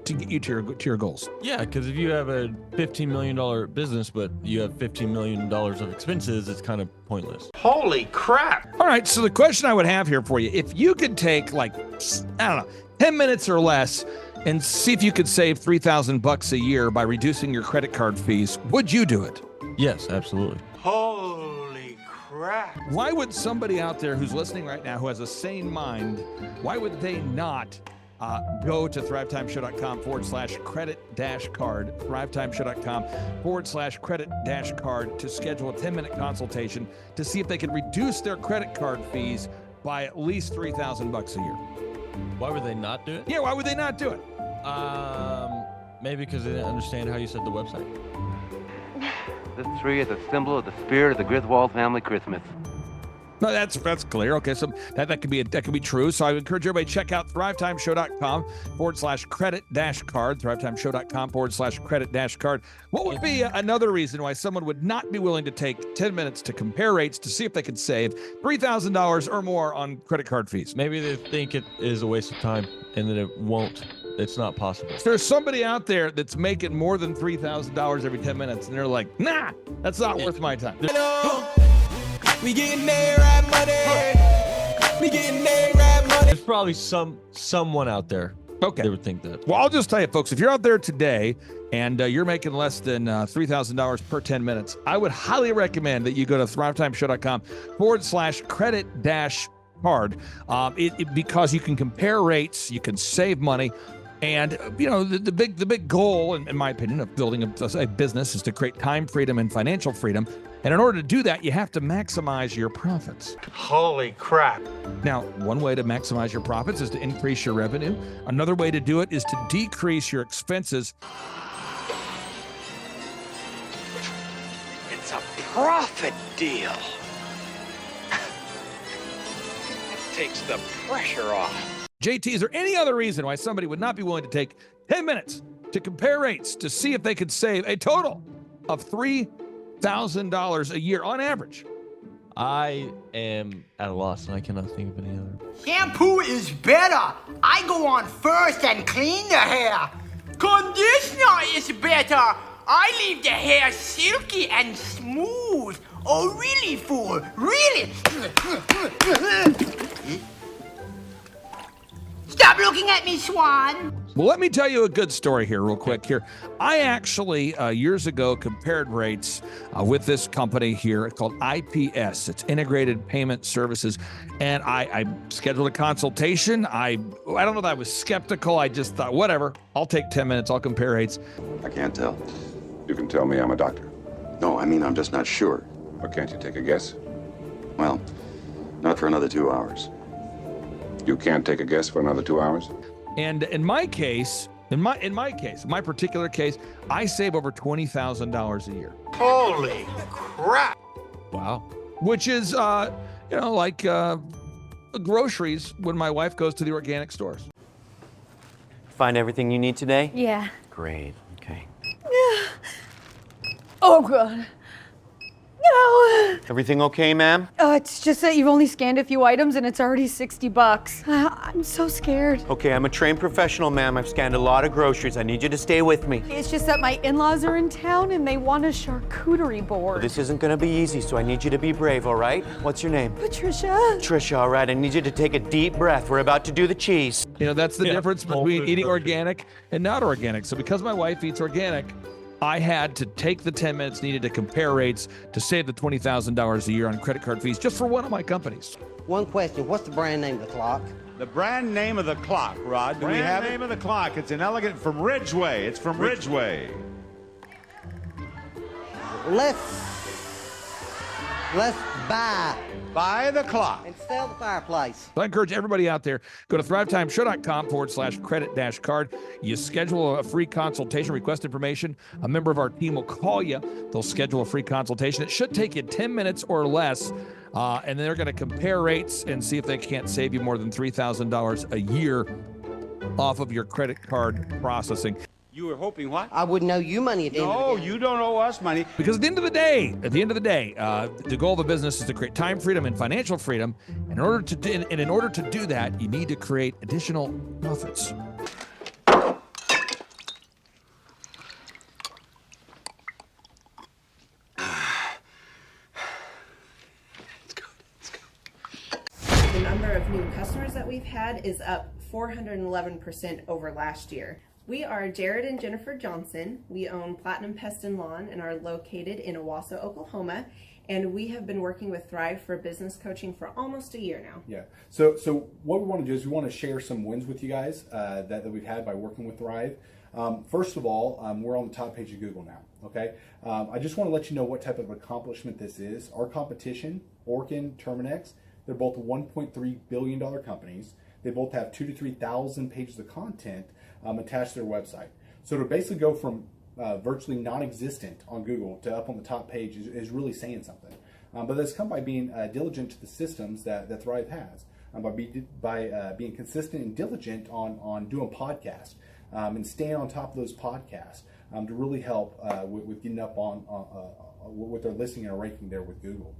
your goals? Yeah, because if you have a $15 million business, but you have $15 million of expenses, it's kind of pointless. Holy crap! All right, so the question I would have here for you, if you could take 10 minutes or less and see if you could save $3,000 a year by reducing your credit card fees, would you do it? Yes, absolutely. Holy crap! crap. Why would somebody out there who's listening right now who has a sane mind, why would they not go to thrivetimeshow.com/credit-card, thrivetimeshow.com/credit-card to schedule a 10-minute consultation to see if they can reduce their credit card fees by at least $3,000 a year? Why would they not do it? Yeah, why would they not do it? Maybe because they didn't understand how you said the website. This tree is a symbol of the spirit of the Griswold family Christmas. No, that's clear. Okay, so that could be true. So I would encourage everybody to check out thrivetimeshow.com/credit-card, thrivetimeshow.com/credit-card. What would be another reason why someone would not be willing to take 10 minutes to compare rates to see if they could save $3,000 or more on credit card fees? Maybe they think it is a waste of time and that it won't. It's not possible. There's somebody out there that's making more than $3,000 every 10 minutes, and they're like, nah, that's not worth my time. We getting there, right money. We getting there, right money. There's probably someone out there Okay. that would think that. Well, I'll just tell you, folks, if you're out there today and you're making less than $3,000 per 10 minutes, I would highly recommend that you go to thrivetimeshow.com/credit-card because you can compare rates, you can save money. And, you know, the big goal, in my opinion, of building a business is to create time freedom and financial freedom. And in order to do that, you have to maximize your profits. Holy crap. Now, one way to maximize your profits is to increase your revenue. Another way to do it is to decrease your expenses. It's a profit deal. That takes the pressure off. JT, is there any other reason why somebody would not be willing to take 10 minutes to compare rates to see if they could save a total of $3,000 a year on average? I am at a loss and I cannot think of any other. Shampoo is better. I go on first and clean the hair. Conditioner is better. I leave the hair silky and smooth. Oh, really, fool? Really? Stop looking at me, Swan. Well, let me tell you a good story here real quick here. I actually, years ago, compared rates with this company here called IPS. It's Integrated Payment Services. And I scheduled a consultation. I don't know that I was skeptical. I just thought, whatever, I'll take 10 minutes. I'll compare rates. I can't tell. You can tell me I'm a doctor. No, I mean, I'm just not sure. But can't you take a guess? Well, not for another 2 hours. You can't take a guess for another 2 hours? And in my particular case, I save over $20,000 a year. Holy crap. Wow. Which is, like groceries when my wife goes to the organic stores. Find everything you need today? Yeah. Great. Okay. Oh, God. No. Everything okay, ma'am? It's just that you've only scanned a few items and it's already $60. I'm so scared. Okay, I'm a trained professional, ma'am. I've scanned a lot of groceries. I need you to stay with me. It's just that my in-laws are in town and they want a charcuterie board. This isn't gonna be easy, so I need you to be brave, all right? What's your name? Patricia. Trisha, all right. I need you to take a deep breath. We're about to do the cheese. You know, that's the difference between eating grocery. organic and not organic. So because my wife eats organic, I had to take the 10 minutes needed to compare rates to save the $20,000 a year on credit card fees just for one of my companies. One question. What's the brand name of the clock? The brand name of the clock, Rod. Do we have it? Name of the clock. It's an elegant from Ridgeway. It's from Ridgeway. Let's buy Buy the clock. and sell the fireplace. So I encourage everybody out there, go to thrivetimeshow.com/credit-card. You schedule a free consultation, request information. A member of our team will call you. They'll schedule a free consultation. It should take you 10 minutes or less. And they're going to compare rates and see if they can't save you more than $3,000 a year off of your credit card processing. You were hoping what? I wouldn't owe you money at the end of the No, day. you don't owe us money. Because at the end of the day, the goal of a business is to create time freedom and financial freedom. In order to do that, you need to create additional profits. The number of new customers that we've had is up 411% over last year. We are Jared and Jennifer Johnson. We own Platinum Pest and Lawn and are located in Owasso, Oklahoma. And we have been working with Thrive for business coaching for almost a year now. Yeah. So what we want to do is we want to share some wins with you guys that we've had by working with Thrive. First of all, we're on the top page of Google now. Okay. I just want to let you know what type of accomplishment this is. Our competition, Orkin, Terminex, they're both $1.3 billion companies. They both have 2,000 to 3,000 pages of content attached to their website. So to basically go from virtually non-existent on Google to up on the top page is really saying something. But that's come by being diligent to the systems that Thrive has, by being consistent and diligent on doing podcasts and staying on top of those podcasts to really help with getting up on with their listing and ranking there with Google.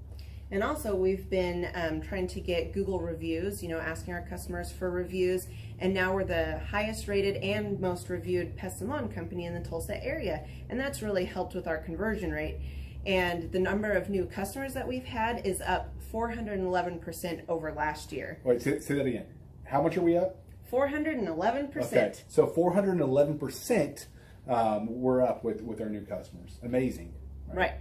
And also we've been trying to get Google reviews, asking our customers for reviews. And now we're the highest rated and most reviewed pest and lawn company in the Tulsa area. And that's really helped with our conversion rate. And the number of new customers that we've had is up 411% over last year. Wait, say that again. How much are we up? 411%. Okay, so 411% we're up with our new customers. Amazing. Right.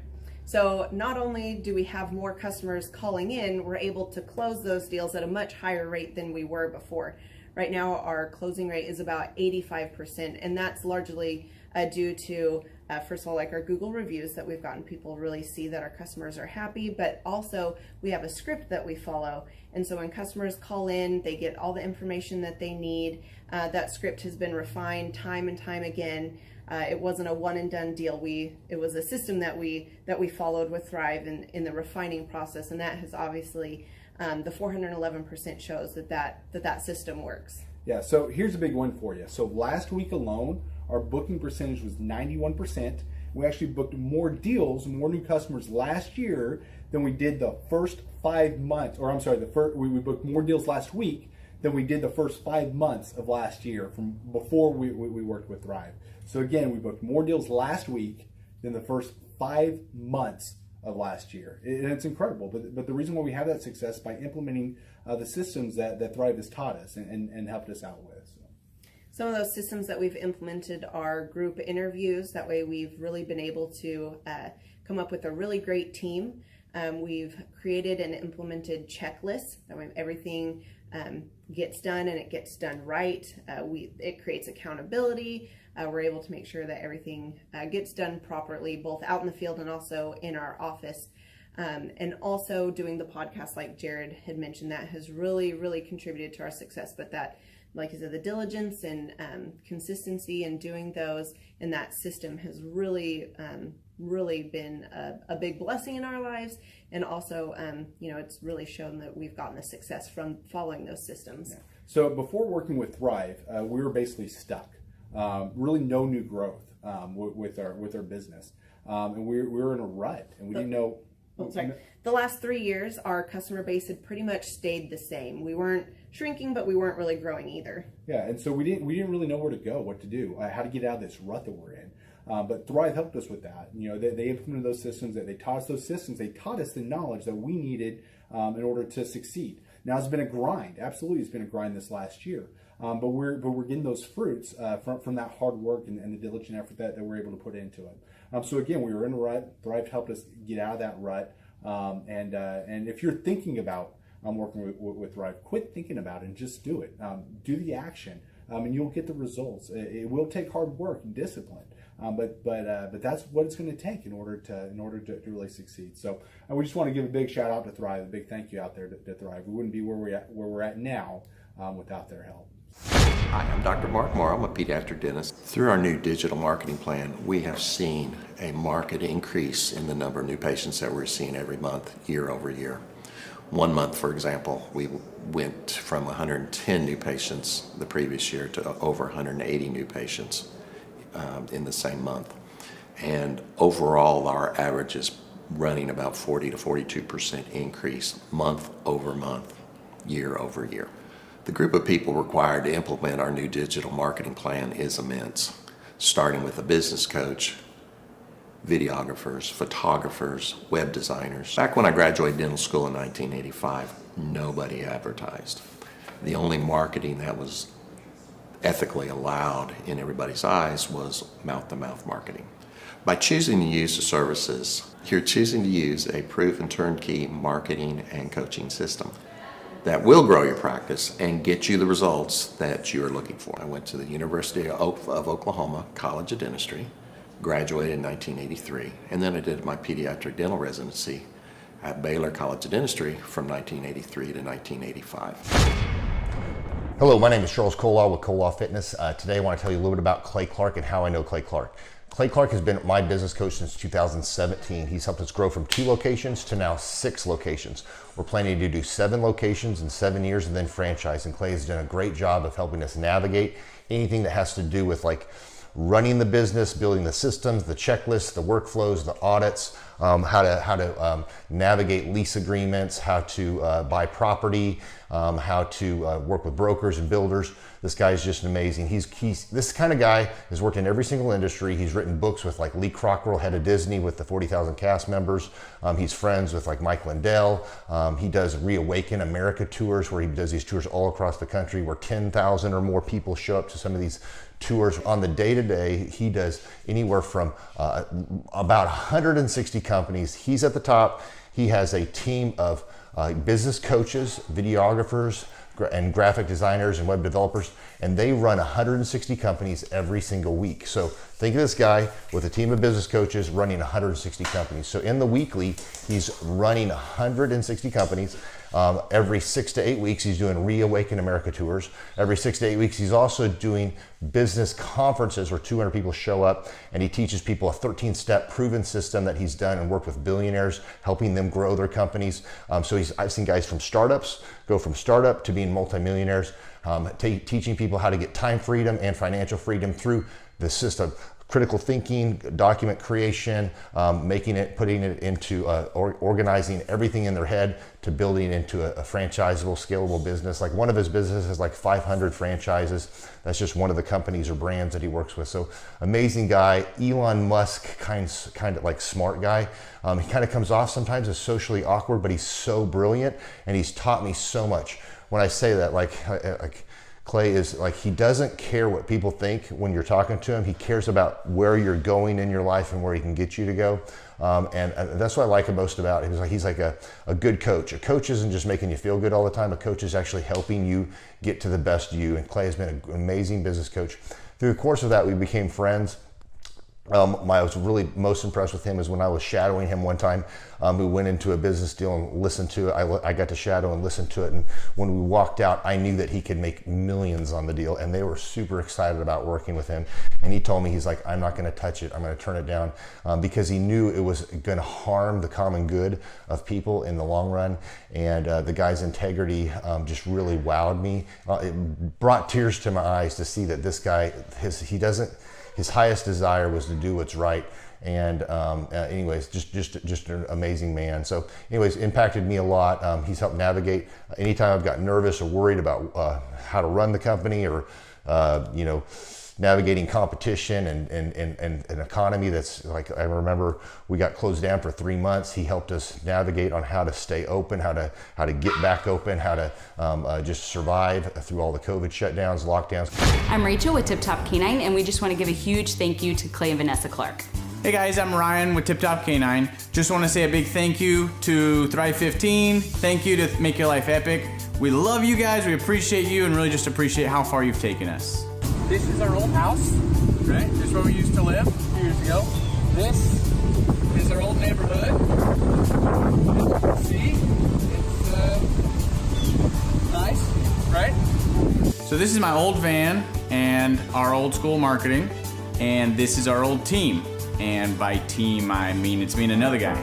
So not only do we have more customers calling in, we're able to close those deals at a much higher rate than we were before. Right now, our closing rate is about 85%, and that's largely due to, first of all, like our Google reviews that we've gotten people really see that our customers are happy, but also we have a script that we follow. And so when customers call in, they get all the information that they need. That script has been refined time and time again. It wasn't a one and done deal. It was a system that we followed with Thrive in the refining process, and that has obviously the 411% shows that system works. Yeah. So here's a big one for you. So last week alone, our booking percentage was 91%. We actually booked more deals, more new customers last year than we did the first 5 months. Or I'm sorry, we booked more deals last week than we did the first 5 months of last year from before we worked with Thrive. So again, we booked more deals last week than the first 5 months of last year. And it's incredible. But the reason why we have that success is by implementing the systems that Thrive has taught us and helped us out with. So. Some of those systems that we've implemented are group interviews. That way we've really been able to come up with a really great team. We've created and implemented checklists. That way everything gets done and it gets done right. It creates accountability. We're able to make sure that everything gets done properly, both out in the field and also in our office. And also doing the podcast, like Jared had mentioned, that has really, really contributed to our success. But that, like I said, the diligence and consistency in doing those and that system has really, really been a big blessing in our lives. And also, it's really shown that we've gotten the success from following those systems. Yeah. So before working with Thrive, we were basically stuck. Really no new growth with our business. And we were in a rut and we didn't know. The last 3 years, our customer base had pretty much stayed the same. We weren't shrinking, but we weren't really growing either. Yeah, and so we didn't really know where to go, what to do, how to get out of this rut that we're in. But Thrive helped us with that. They implemented those systems. They taught us those systems. They taught us the knowledge that we needed in order to succeed. Now it's been a grind. Absolutely, it's been a grind this last year. But we're getting those fruits from that hard work and the diligent effort that we're able to put into it. So again, we were in a rut. Thrive helped us get out of that rut. And if you're thinking about working with Thrive, quit thinking about it and just do it. Do the action, and you'll get the results. It will take hard work and discipline, but that's what it's going to take in order to really succeed. So we just want to give a big shout out to Thrive, a big thank you out there to Thrive. We wouldn't be where we're at now without their help. Hi, I'm Dr. Mark Moore. I'm a pediatric dentist. Through our new digital marketing plan, we have seen a marked increase in the number of new patients that we're seeing every month, year over year. 1 month, for example, we went from 110 new patients the previous year to over 180 new patients in the same month. And overall, our average is running about 40 to 42% increase month over month, year over year. The group of people required to implement our new digital marketing plan is immense, starting with a business coach, videographers, photographers, web designers. Back when I graduated dental school in 1985, nobody advertised. The only marketing that was ethically allowed in everybody's eyes was mouth-to-mouth marketing. By choosing to use the services, you're choosing to use a proven turnkey marketing and coaching system that will grow your practice and get you the results that you're looking for. I went to the University of Oklahoma College of Dentistry, graduated in 1983, and then I did my pediatric dental residency at Baylor College of Dentistry from 1983 to 1985. Hello, my name is Charles Kolaw with Kolaw Fitness. Today I want to tell you a little bit about Clay Clark and how I know Clay Clark. Clay Clark has been my business coach since 2017. He's helped us grow from 2 locations to now 6 locations. We're planning to do 7 locations in 7 years and then franchise. And Clay has done a great job of helping us navigate anything that has to do with like running the business, building the systems, the checklists, the workflows, the audits, how to navigate lease agreements, how to buy property, how to work with brokers and builders. This guy is just amazing. He's this kind of guy has worked in every single industry. He's written books with like Lee Crockrell, head of Disney, with the 40,000 cast members. He's friends with like Mike Lindell. He does Reawaken America tours where he does these tours all across the country where 10,000 or more people show up to some of these tours. On the day-to-day, he does anywhere from about 160 companies. He's at the top. He has a team of business coaches, videographers, and graphic designers and web developers, and they run 160 companies every single week. So think of this guy with a team of business coaches running 160 companies. So in the weekly, he's running 160 companies. Every 6 to 8 weeks, he's doing Reawaken America tours. Every 6 to 8 weeks, he's also doing business conferences where 200 people show up, and he teaches people a 13-step proven system that he's done and worked with billionaires, helping them grow their companies. So I've seen guys from startups go from startup to being multimillionaires, teaching people how to get time freedom and financial freedom through the system. Critical thinking, document creation, putting it into organizing everything in their head to building into a franchisable, scalable business. Like one of his businesses has like 500 franchises. That's just one of the companies or brands that he works with. So amazing guy, Elon Musk kind of like smart guy. He kind of comes off sometimes as socially awkward, but he's so brilliant and he's taught me so much. When I say that, like Clay is like, he doesn't care what people think when you're talking to him. He cares about where you're going in your life and where he can get you to go. And that's what I like most about him. He's like a good coach. A coach isn't just making you feel good all the time. A coach is actually helping you get to the best you. And Clay has been an amazing business coach. Through the course of that, we became friends. I was really most impressed with him is when I was shadowing him one time. We went into a business deal and listened to it. I got to shadow and listen to it. And when we walked out, I knew that he could make millions on the deal. And they were super excited about working with him. And he told me, he's like, I'm not going to touch it. I'm going to turn it down because he knew it was going to harm the common good of people in the long run. And the guy's integrity just really wowed me. It brought tears to my eyes to see that this guy, his highest desire was to do what's right. And anyways, just an amazing man. So anyways, impacted me a lot. He's helped navigate anytime I've got nervous or worried about how to run the company or, navigating competition and an economy that's like, I remember we got closed down for 3 months. He helped us navigate on how to stay open, how to get back open, how to just survive through all the COVID shutdowns, lockdowns. I'm Rachel with Tip Top Canine, and we just want to give a huge thank you to Clay and Vanessa Clark. Hey guys, I'm Ryan with Tip Top Canine. Just want to say a big thank you to Thrive 15. Thank you to Make Your Life Epic. We love you guys, we appreciate you, and really just appreciate how far you've taken us. This is our old house, right? This is where we used to live a few years ago. This is our old neighborhood. As you can see, it's nice, right? So this is my old van and our old school marketing, and this is our old team. And by team, I mean it's me and another guy.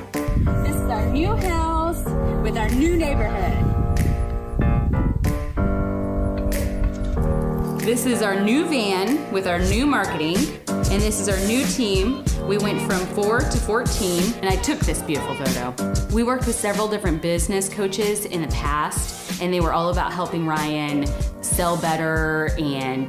This is our new house with our new neighborhood. This is our new van with our new marketing, and this is our new team We went from 4 to 14, and I took this beautiful photo. We worked with several different business coaches in the past, and they were all about helping Ryan sell better and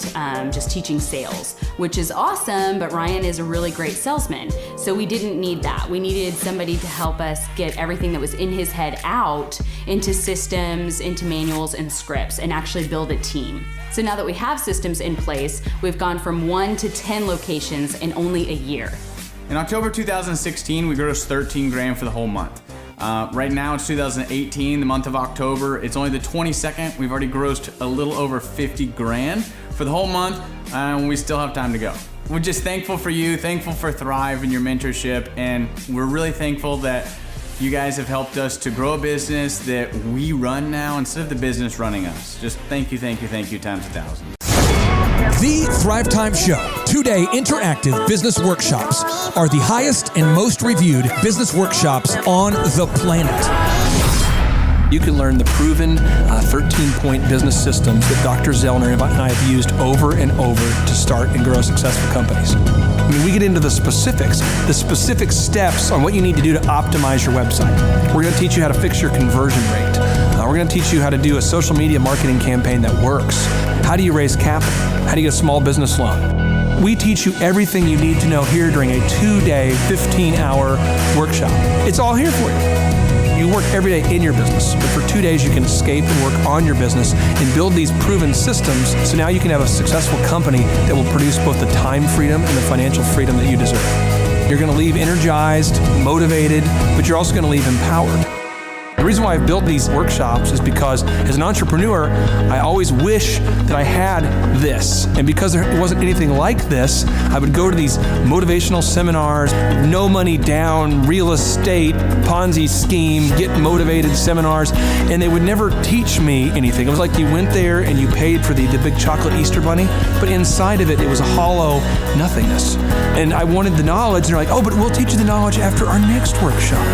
just teaching sales, which is awesome, but Ryan is a really great salesman. So we didn't need that. We needed somebody to help us get everything that was in his head out into systems, into manuals and scripts, and actually build a team. So now that we have systems in place, we've gone from 1 to 10 locations in only a year. In October 2016, we grossed 13 grand for the whole month. Right now it's 2018, the month of October. It's only the 22nd. We've already grossed a little over 50 grand for the whole month, and we still have time to go. We're just thankful for you, thankful for Thrive and your mentorship, and we're really thankful that you guys have helped us to grow a business that we run now instead of the business running us. Just thank you times 1,000. The Thrivetime Show, 2-day interactive business workshops, are the highest and most reviewed business workshops on the planet. You can learn the proven 13-point business systems that Dr. Zellner and I have used over and over to start and grow successful companies. I mean, we get into the specific steps on what you need to do to optimize your website. We're going to teach you how to fix your conversion rate. We're going to teach you how to do a social media marketing campaign that works. How do you raise capital? How do you get a small business loan? We teach you everything you need to know here during a 2-day, 15-hour workshop. It's all here for you. You work every day in your business, but for 2 days you can escape and work on your business and build these proven systems so now you can have a successful company that will produce both the time freedom and the financial freedom that you deserve. You're going to leave energized, motivated, but you're also going to leave empowered. The reason why I've built these workshops is because as an entrepreneur, I always wish that I had this. And because there wasn't anything like this, I would go to these motivational seminars, no money down, real estate, Ponzi scheme, get motivated seminars, and they would never teach me anything. It was like you went there and you paid for the big chocolate Easter bunny, but inside of it, it was a hollow nothingness. And I wanted the knowledge, and they're like, oh, but we'll teach you the knowledge after our next workshop.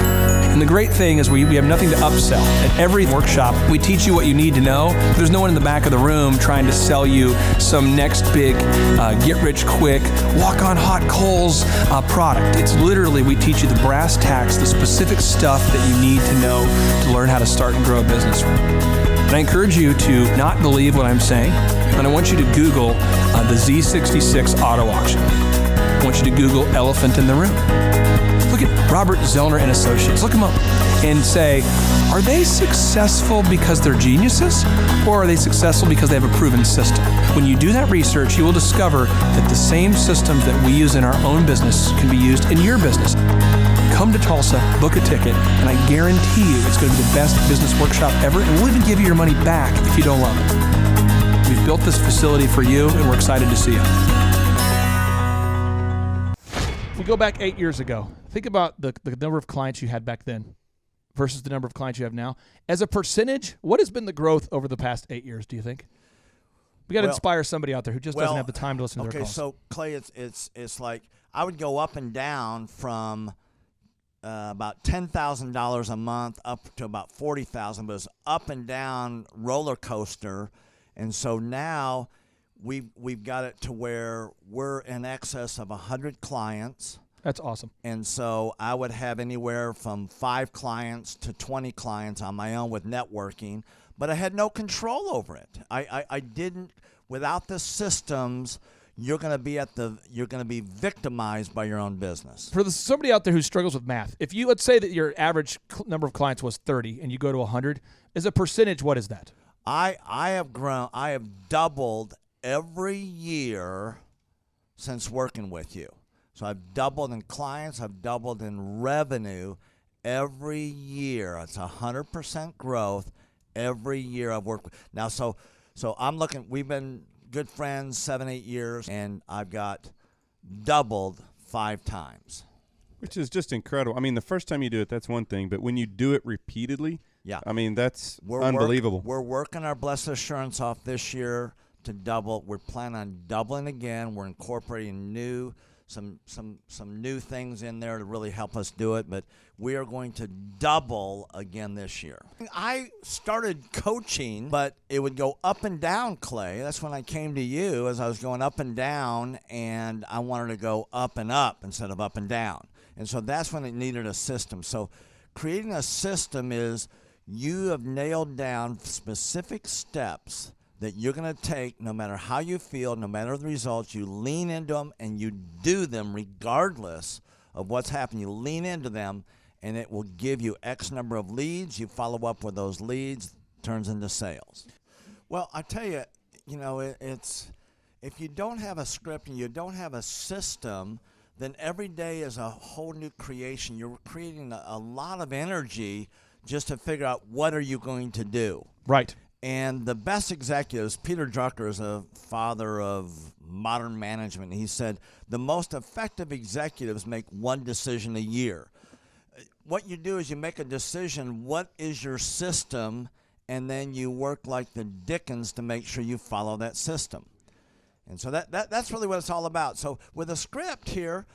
And the great thing is we have nothing to upsell. At every workshop, we teach you what you need to know. There's no one in the back of the room trying to sell you some next big get-rich-quick, walk-on-hot coals product. It's literally, we teach you the brass tacks, the specific stuff that you need to know to learn how to start and grow a business. And I encourage you to not believe what I'm saying, and I want you to Google the Z66 auto auction. I want you to Google elephant in the room. Look at Robert Zellner and Associates. Look them up and say, are they successful because they're geniuses, or are they successful because they have a proven system? When you do that research, you will discover that the same systems that we use in our own business can be used in your business. Come to Tulsa, book a ticket, and I guarantee you it's going to be the best business workshop ever, and we'll even give you your money back if you don't love it. We've built this facility for you, and we're excited to see you. We go back 8 years ago. Think about the number of clients you had back then versus the number of clients you have now. As a percentage, what has been the growth over the past 8 years, do you think? We got to inspire somebody out there who just doesn't have the time to listen to their calls. Okay, so Clay, it's like I would go up and down from about $10,000 a month up to about $40,000, but it's up and down roller coaster. And so now we've got it to where we're in excess of 100 clients. That's awesome. And so I would have anywhere from 5 clients to 20 clients on my own with networking, but I had no control over it. I didn't, without the systems, you're going to be victimized by your own business. For somebody out there who struggles with math, if you, let's say that your average number of clients was 30 and you go to 100, as a percentage, what is that? I have doubled every year since working with you. So I've doubled in clients, I've doubled in revenue every year. It's 100% growth every year I've worked with. Now, so I'm looking, we've been good friends 7-8 years, and I've got doubled 5 times. Which is just incredible. I mean, the first time you do it, that's one thing, but when you do it repeatedly, I mean, that's unbelievable. We're working our Blessed Assurance off this year to double. We're planning on doubling again. We're incorporating new some new things in there to really help us do it, but we are going to double again this year. I started coaching, but it would go up and down, Clay. That's when I came to you, as I was going up and down, and I wanted to go up and up instead of up and down. And so that's when it needed a system. So creating a system is you have nailed down specific steps that you're going to take no matter how you feel, no matter the results. You lean into them and you do them regardless of what's happening. You lean into them and it will give you X number of leads. You follow up with those leads, turns into sales. Well, I tell you, it's if you don't have a script and you don't have a system, then every day is a whole new creation. You're creating a lot of energy just to figure out what are you going to do. Right. And the best executives, Peter Drucker is a father of modern management. He said the most effective executives make one decision a year. What you do is you make a decision, what is your system, and then you work like the Dickens to make sure you follow that system. And so that's really what it's all about. So with a script here,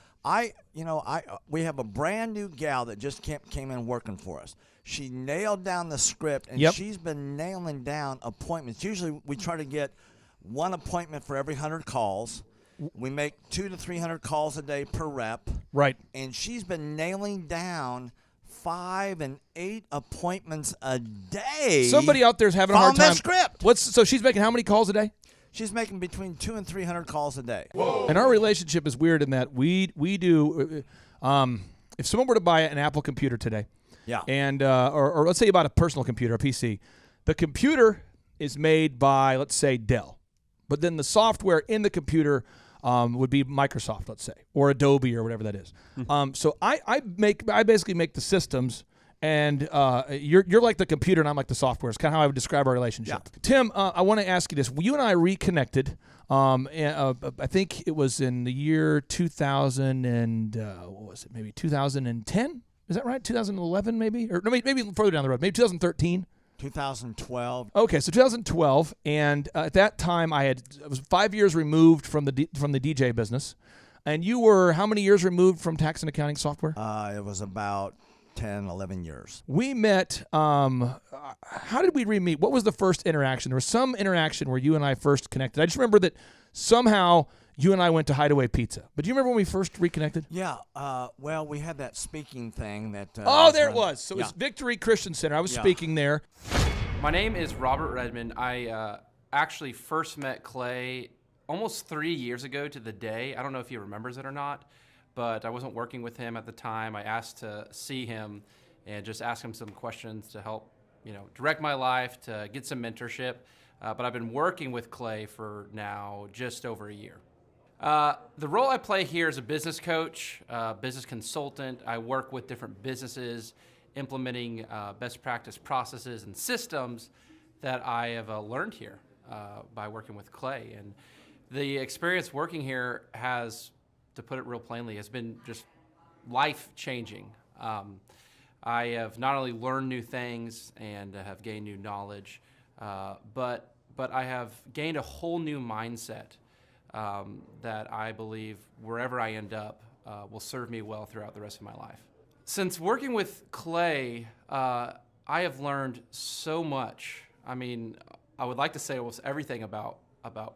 we have a brand new gal that just came in working for us. She nailed down the script, and she's been nailing down appointments. Usually we try to get one appointment for every 100 calls. We make 200 to 300 calls a day per rep. Right. And she's been nailing down 5 and 8 appointments a day. Somebody out there's having a hard time. That script. So she's making how many calls a day? She's making between 200 and 300 calls a day. Whoa. And our relationship is weird in that we do. If someone were to buy an Apple computer today, and or let's say you bought a personal computer, a PC, the computer is made by, let's say, Dell, but then the software in the computer would be Microsoft, let's say, or Adobe or whatever that is. So I basically make the systems. And you're like the computer and I'm like the software. It's kind of how I would describe our relationship. Yeah. Tim, I want to ask you this. You and I reconnected. I think it was in the year 2000 and what was it? Maybe 2010? Is that right? 2011 maybe? Or maybe further down the road. Maybe 2013? 2012. Okay, so 2012. And at that time I was 5 years removed from the DJ business. And you were how many years removed from tax and accounting software? It was about 10, 11 years. We met, how did we re-meet? What was the first interaction? There was some interaction where you and I first connected. I just remember that somehow you and I went to Hideaway Pizza. But do you remember when we first reconnected? Yeah. Well, we had that speaking thing that... there it was. So it was Victory Christian Center. I was speaking there. My name is Robert Redmond. I actually first met Clay almost 3 years ago to the day. I don't know if he remembers it or not, but I wasn't working with him at the time. I asked to see him and just ask him some questions to help, direct my life, to get some mentorship. But I've been working with Clay for now just over a year. The role I play here is a business coach, business consultant. I work with different businesses implementing best practice processes and systems that I have learned here by working with Clay. And the experience working here has, to put it real plainly, has been just life-changing. I have not only learned new things and have gained new knowledge, but I have gained a whole new mindset that I believe wherever I end up will serve me well throughout the rest of my life. Since working with Clay, I have learned so much. I mean, I would like to say almost everything about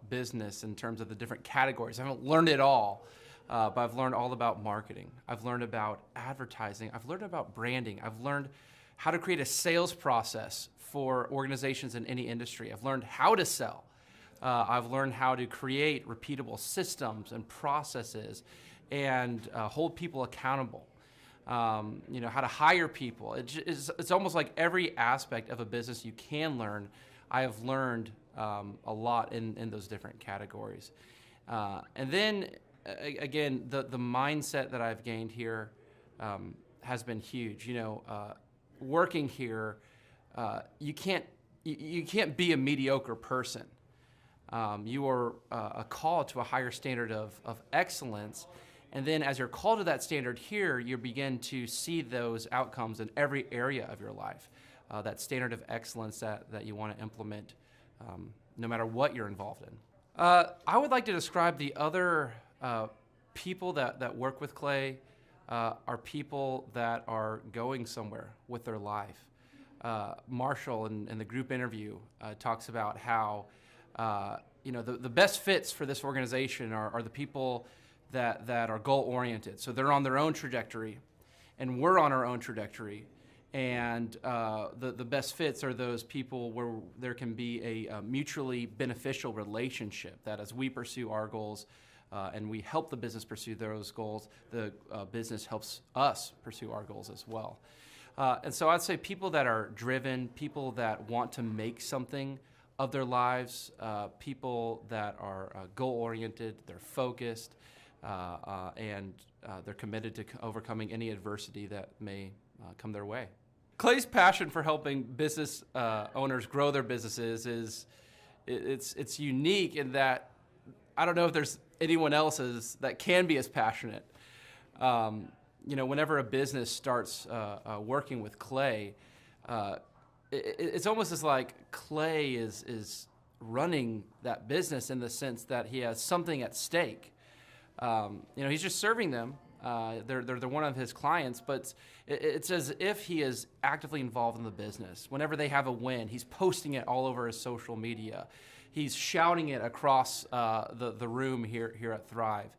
business in terms of the different categories. I haven't learned it all. But I've learned all about marketing. I've learned about advertising. I've learned about branding. I've learned how to create a sales process for organizations in any industry. I've learned how to sell. I've learned how to create repeatable systems and processes and hold people accountable. How to hire people. It's almost like every aspect of a business you can learn. I have learned a lot in those different categories. And then, again, the mindset that I've gained here has been huge. Working here, you can't be a mediocre person. You are a call to a higher standard of excellence, and then as you're called to that standard here, you begin to see those outcomes in every area of your life. That standard of excellence that you want to implement, no matter what you're involved in. I would like to describe the other people that work with Clay are people that are going somewhere with their life. Marshall in the group interview talks about how the best fits for this organization are the people that are goal oriented. So they're on their own trajectory, and we're on our own trajectory. And the best fits are those people where there can be a mutually beneficial relationship, that as we pursue our goals and we help the business pursue those goals, the business helps us pursue our goals as well. And so I'd say people that are driven, people that want to make something of their lives, people that are goal-oriented, they're focused, and they're committed to overcoming any adversity that may come their way. Clay's passion for helping business owners grow their businesses it's unique in that I don't know if there's anyone else that can be as passionate. Whenever a business starts working with Clay, it's almost as like Clay is running that business in the sense that he has something at stake. He's just serving them. They're one of his clients, but it's as if he is actively involved in the business. Whenever they have a win, he's posting it all over his social media. He's shouting it across the room here at Thrive.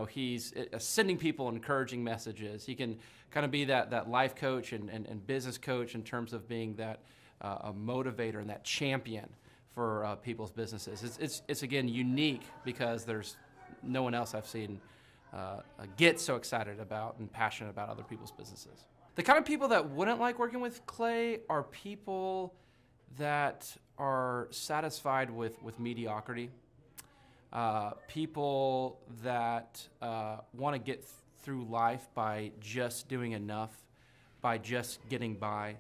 He's sending people encouraging messages. He can kind of be that life coach and business coach in terms of being that a motivator and that champion for people's businesses. It's again unique because there's no one else I've seen get so excited about and passionate about other people's businesses. The kind of people that wouldn't like working with Clay are people that are satisfied with mediocrity. People that want to get through life by just doing enough, by just getting by.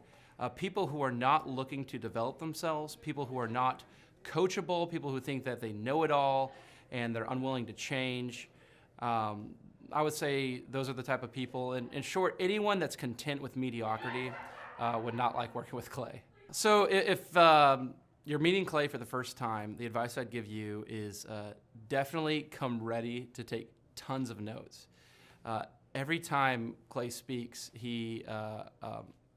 People who are not looking to develop themselves, people who are not coachable, people who think that they know it all and they're unwilling to change. I would say those are the type of people. In short, anyone that's content with mediocrity would not like working with Clay. So if you're meeting Clay for the first time, the advice I'd give you is definitely come ready to take tons of notes. Every time Clay speaks, he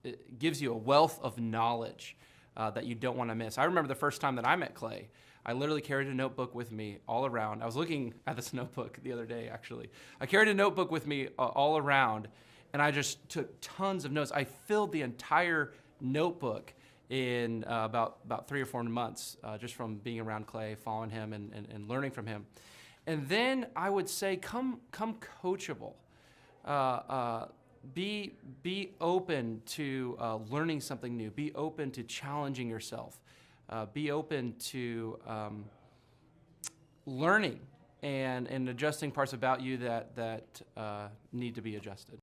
it gives you a wealth of knowledge that you don't want to miss. I remember the first time that I met Clay, I literally carried a notebook with me all around. I was looking at this notebook the other day, actually. I carried a notebook with me all around, and I just took tons of notes. I filled the entire notebook in about 3 or 4 months, just from being around Clay, following him, and learning from him. And then I would say, come coachable. Be open to learning something new. Be open to challenging yourself. Be open to learning and adjusting parts about you that need to be adjusted.